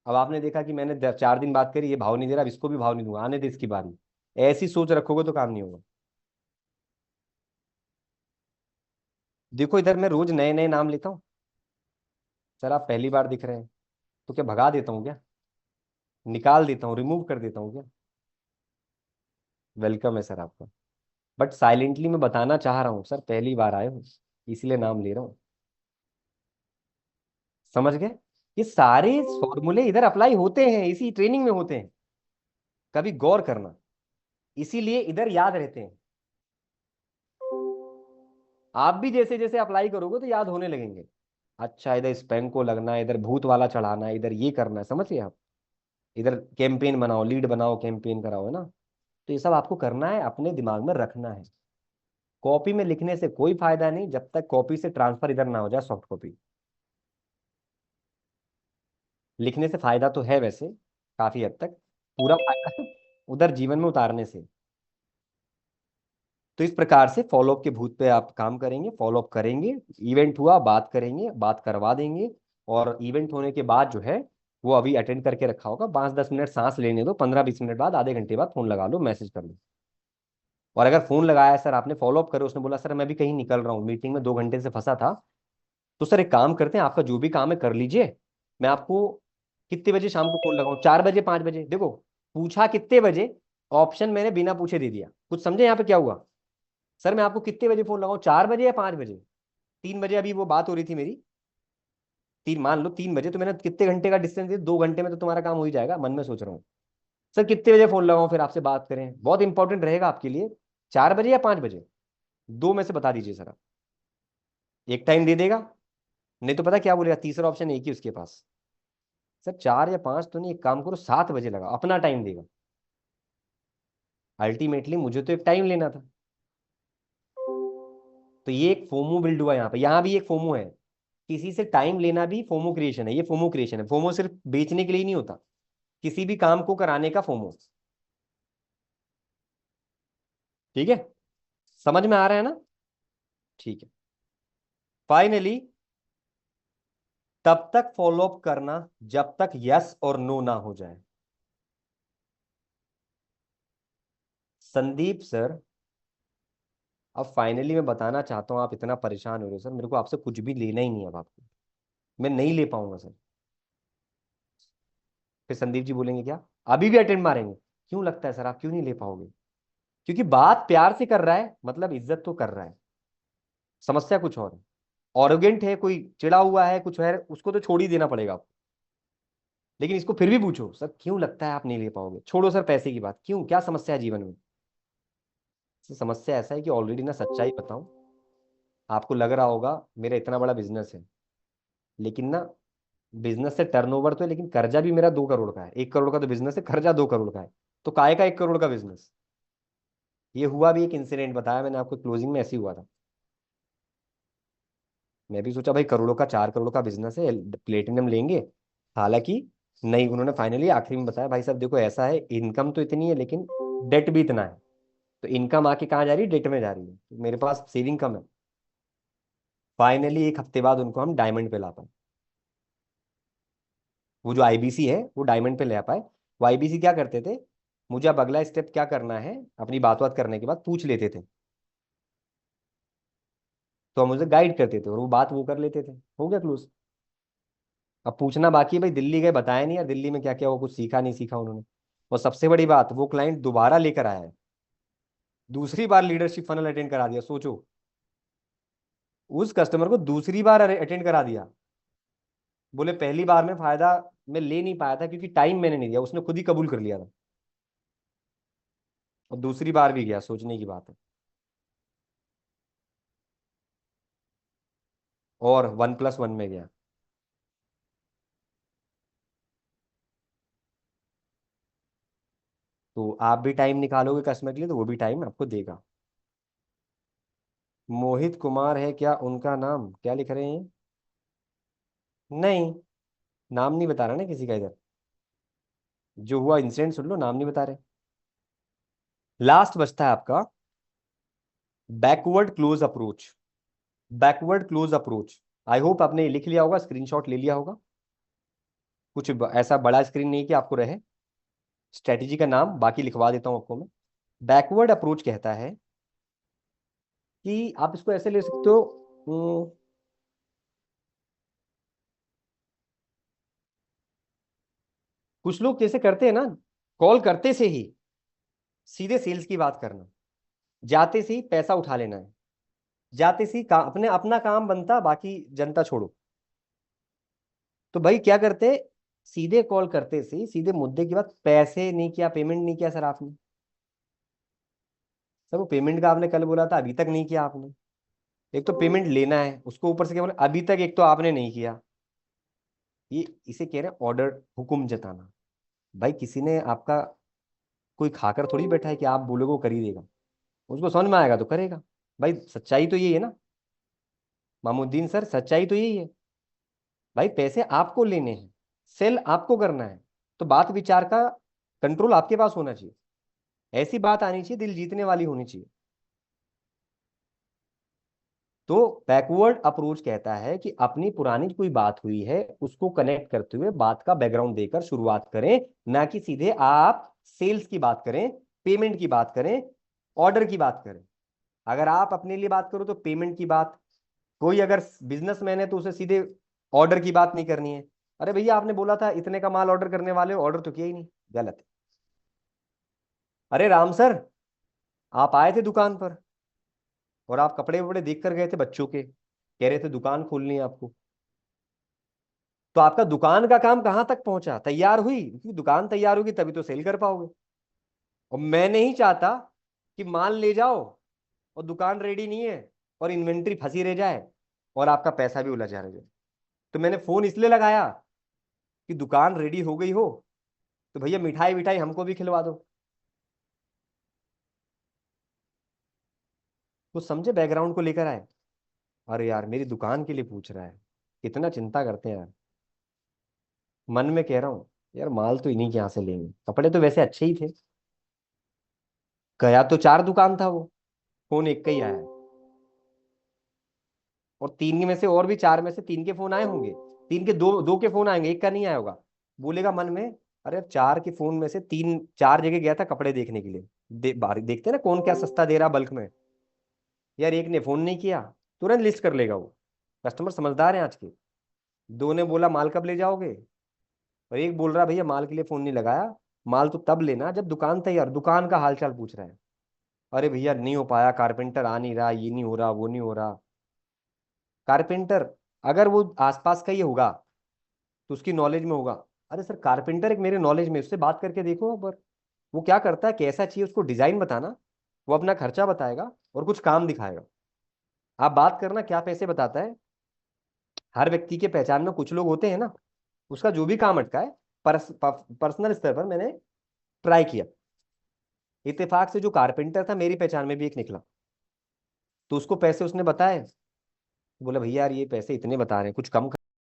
अब आपने देखा कि मैंने 4 दिन बात करी, ये भाव नहीं दे रहा, अब इसको भी भाव नहीं दूंगा, आने दे इसकी बारी। ऐसी सोच रखोगे तो काम नहीं होगा। देखो इधर मैं रोज नए नए नाम लेता हूँ। सर आप पहली बार दिख रहे हैं, तो क्या भगा देता हूँ क्या? निकाल देता हूँ, रिमूव कर देता हूँ क्या? वेलकम है सर आपका। बट साइलेंटली मैं बताना चाह रहा हूँ सर, पहली बार आए हो, इसलिए नाम ले रहा हूँ। समझ गए? ये सारे फॉर्मूले इधर अप्लाई होते हैं, इसी ट्रेनिंग में होते हैं, कभी गौर करना। इसीलिए इधर याद रहते हैं। आप भी जैसे जैसे अप्लाई करोगे तो याद होने लगेंगे। अच्छा इधर स्पैम को लगना है, इधर भूत वाला चढ़ाना है, इधर ये करना है, समझ गए आप? इधर कैंपेन बनाओ, लीड बनाओ, कैंपेन कराओ, है ना? तो ये सब आपको करना है, अपने दिमाग में रखना है। कॉपी में लिखने से कोई फायदा नहीं जब तक कॉपी से ट्रांसफर इधर ना हो जाए, सॉफ्ट कॉपी। लिखने से फायदा तो है वैसे, काफी हद तक। पूरा फायदा उधर जीवन में उतारने से। तो इस प्रकार से फॉलोअप के भूत पे आप काम करेंगे, फॉलोअप करेंगे। इवेंट हुआ, बात करेंगे, बात करवा देंगे। और इवेंट होने के बाद जो है, वो अभी अटेंड करके रखा होगा, 5-10 मिनट सांस लेने दो, 15-20 मिनट बाद, आधे घंटे बाद फोन लगा लो, मैसेज कर लो। और अगर फोन लगाया सर आपने, फॉलोअप करो, उसने बोला सर मैं भी कहीं निकल रहा हूँ, मीटिंग में 2 घंटे से फंसा था, तो सर एक काम करते हैं, आपका जो भी काम है कर लीजिए। मैं आपको कितने बजे शाम को फोन लगाऊं? 4 बजे, 5 बजे? देखो, पूछा कितने बजे, ऑप्शन मैंने बिना पूछे दे दिया। कुछ समझे यहाँ पे क्या हुआ? सर मैं आपको कितने बजे फोन लगाऊं, 4 बजे या 5 बजे? 3 बजे अभी वो बात हो रही थी मेरी। तीन मान लो, 3 बजे, तो मैंने कितने घंटे का डिस्टेंस दिया? 2 घंटे में तो तुम्हारा काम हो ही जाएगा। मन में सोच रहा हूँ सर कितने बजे फोन लगाऊं फिर आपसे बात करें, बहुत इंपॉर्टेंट रहेगा आपके लिए। 4 बजे या 5 बजे? दो में से बता दीजिए सर आप। एक टाइम दे देगा, नहीं तो पता क्या बोलेगा, तीसरा ऑप्शन एक ही उसके पास। सर 4 या 5 तो नहीं, एक काम करो 7 बजे लगा, अपना टाइम देगा। अल्टीमेटली मुझे तो एक टाइम लेना था। तो ये एक फोमो बिल्ड हुआ यहाँ पे, यहाँ भी एक फोमो है। किसी से टाइम लेना भी फोमो क्रिएशन है, ये फोमो क्रिएशन है। फोमो सिर्फ बेचने के लिए नहीं होता, किसी भी काम को कराने का फोमो। ठीक है? समझ में आ रहा है ना? ठीक है। फाइनली तब तक फॉलो अप करना जब तक यस और नो ना हो जाए। संदीप सर, अब फाइनली मैं बताना चाहता हूं, आप इतना परेशान हो रहे हो सर, मेरे को आपसे कुछ भी लेना ही नहीं है अब आपको, मैं नहीं ले पाऊंगा सर। फिर संदीप जी बोलेंगे क्या अभी भी अटेंड मारेंगे? क्यों लगता है सर आप क्यों नहीं ले पाओगे? क्योंकि बात प्यार से कर रहा है, मतलब इज्जत तो कर रहा है, समस्या कुछ और है। ऑरोगेंट है, कोई चिड़ा हुआ है, कुछ है, उसको तो छोड़ ही देना पड़ेगा आपको। लेकिन इसको फिर भी पूछो सर क्यों लगता है आप नहीं ले पाओगे, छोड़ो सर पैसे की बात, क्यों, क्या समस्या है जीवन में? समस्या ऐसा है कि ऑलरेडी ना, सच्चाई बताऊं, आपको लग रहा होगा मेरा इतना बड़ा बिजनेस है, लेकिन ना, बिजनेस से टर्नओवर तो है, लेकिन कर्जा भी मेरा 2 करोड़ का है। 1 करोड़ का तो बिजनेस है, कर्जा 2 करोड़ का है। तो काय का 1 करोड़ का बिजनेस? ये हुआ भी, एक इंसिडेंट बताया मैंने आपको, क्लोजिंग में ऐसे ही हुआ था। मैं भी सोचा भाई करोड़ों का, 4 करोड़ का बिजनेस है, प्लेटिनम लेंगे। हालांकि नहीं, उन्होंने फाइनली आखिरी में बताया भाई साहब देखो ऐसा है, इनकम तो इतनी है लेकिन डेट भी इतना है। तो इनकम आके कहाँ जा रही है, डेट में जा रही है, तो मेरे पास सेविंग कम है। फाइनली 1 हफ्ते बाद उनको हम डायमंड पे ला पाए। वो जो आईबीसी है वो डायमंड पे ले आ पाए। वो आईबीसी क्या करते थे, मुझे अब अगला स्टेप क्या करना है, अपनी बात बात करने के बाद पूछ लेते थे, तो हम उसे गाइड करते थे और वो बात वो कर लेते थे, हो गया क्लोज। अब पूछना बाकी है भाई, दिल्ली गए बताया नहीं यार, दिल्ली में क्या क्या वो कुछ सीखा नहीं सीखा उन्होंने। और सबसे बड़ी बात, वो क्लाइंट दोबारा लेकर आया है, दूसरी बार लीडरशिप फनल अटेंड करा दिया, सोचो। उस कस्टमर को दूसरी बार अटेंड करा दिया। बोले पहली बार में फायदा मैं ले नहीं पाया था क्योंकि टाइम मैंने नहीं दिया, उसने खुद ही कबूल कर लिया था। और दूसरी बार भी गया, सोचने की बात है। और 1+1 में गया। तो आप भी टाइम निकालोगे कस्टमर के लिए तो वो भी टाइम आपको देगा। मोहित कुमार है क्या उनका नाम, क्या लिख रहे हैं? नहीं, नाम नहीं बता रहा ना किसी का इधर। जो हुआ इंसिडेंट सुन लो, नाम नहीं बता रहे। लास्ट बचता है आपका backward close approach. Backward close approach, I hope आपने ये लिख लिया होगा, स्क्रीनशॉट ले लिया होगा। कुछ ऐसा बड़ा स्क्रीन नहीं कि आपको रहे। स्ट्रेटेजी का नाम बाकी लिखवा देता हूं आपको मैं। बैकवर्ड अप्रोच कहता है कि आप इसको ऐसे ले सकते हो, कुछ लोग जैसे करते हैं ना, कॉल करते से ही सीधे सेल्स की बात करना, जाते से ही पैसा उठा लेना है, जाते से ही अपने अपना काम बनता, बाकी जनता छोड़ो। तो भाई क्या करते, सीधे कॉल करते से ही सीधे मुद्दे की बात, पैसे नहीं किया, पेमेंट नहीं किया सर आपने, सर वो पेमेंट का आपने कल बोला था अभी तक नहीं किया आपने। एक तो पेमेंट लेना है, उसको ऊपर से क्या बोले अभी तक, एक तो आपने नहीं किया। ये इसे कह रहे हैं ऑर्डर, हुक्म जताना। भाई किसी ने आपका कोई खाकर थोड़ी बैठा है कि आप बोलोगे वो कर ही देगा, उसको समझ में आएगा तो करेगा। भाई सच्चाई तो यही है ना मामुद्दीन सर, सच्चाई तो यही है। भाई पैसे आपको लेने हैं, सेल आपको करना है, तो बात विचार का कंट्रोल आपके पास होना चाहिए। ऐसी बात आनी चाहिए, दिल जीतने वाली होनी चाहिए। तो बैकवर्ड अप्रोच कहता है कि अपनी पुरानी कोई बात हुई है उसको कनेक्ट करते हुए बात का बैकग्राउंड देकर शुरुआत करें, ना कि सीधे आप सेल्स की बात करें, पेमेंट की बात करें, ऑर्डर की बात करें। अगर आप अपने लिए बात करो तो पेमेंट की बात, कोई अगर बिजनेसमैन है तो उसे सीधे ऑर्डर की बात नहीं करनी है। अरे भैया आपने बोला था इतने का माल ऑर्डर करने वाले हो, ऑर्डर तो किया ही नहीं, गलत है। अरे राम सर, आप आए थे दुकान पर और आप कपड़े वपड़े देख कर गए थे बच्चों के, कह रहे थे दुकान खोलनी है आपको, तो आपका दुकान का काम कहां तक पहुंचा, तैयार हुई? क्योंकि दुकान तैयार होगी तभी तो सेल कर पाओगे। और मैं नहीं चाहता कि माल ले जाओ और दुकान रेडी नहीं है और इन्वेंट्री फंसी रह जाए और आपका पैसा भी उलझा रह जाए। तो मैंने फोन इसलिए लगाया कि दुकान रेडी हो गई हो तो भैया मिठाई विठाई हमको भी खिलवा दो। तो समझे बैकग्राउंड को लेकर आए। अरे यार मेरी दुकान के लिए पूछ रहा है, कितना चिंता करते हैं यार। मन में कह रहा हूँ यार माल तो इन्हीं के यहाँ से लेंगे, कपड़े तो वैसे अच्छे ही थे। गया तो 4 दुकान था वो, फोन एक का ही आया है। और 3 में से और भी 4 में से 3 के फोन आए होंगे, तीन के दो दो के फोन आएंगे, एक का नहीं आया होगा। बोलेगा मन में, अरे 4 के फोन में से 3 4 जगह गया था कपड़े देखने के लिए, बाहर देखते ना कौन क्या सस्ता दे रहा बल्क में, यार एक ने फोन नहीं किया, तुरंत लिस्ट कर लेगा वो। कस्टमर समझदार है आज के। दो ने बोला माल कब ले जाओगे, और एक बोल रहा भैया माल के लिए फोन नहीं लगाया, माल तो तब लेना जब दुकान तैयार, दुकान का हालचाल पूछ रहा है। अरे भैया नहीं हो पाया, कारपेंटर आ नहीं रहा, ये नहीं हो रहा, वो नहीं हो रहा। कारपेंटर अगर वो आसपास का ही होगा तो उसकी नॉलेज में होगा, अरे सर कारपेंटर एक मेरे नॉलेज में, उससे बात करके देखो। पर वो क्या करता है, कैसा चाहिए उसको डिजाइन बताना, वो अपना खर्चा बताएगा और कुछ काम दिखाएगा। आप बात करना क्या पैसे बताता है। हर व्यक्ति के पहचान में कुछ लोग होते हैं ना, उसका जो भी काम अटका है, पर्सनल स्तर पर मैंने ट्राई किया। इत्तेफाक से जो कारपेंटर था मेरी पहचान में भी एक निकला, तो उसको पैसे उसने बताए, बोला भैया यार ये पैसे इतने बता रहे हैं, कुछ कम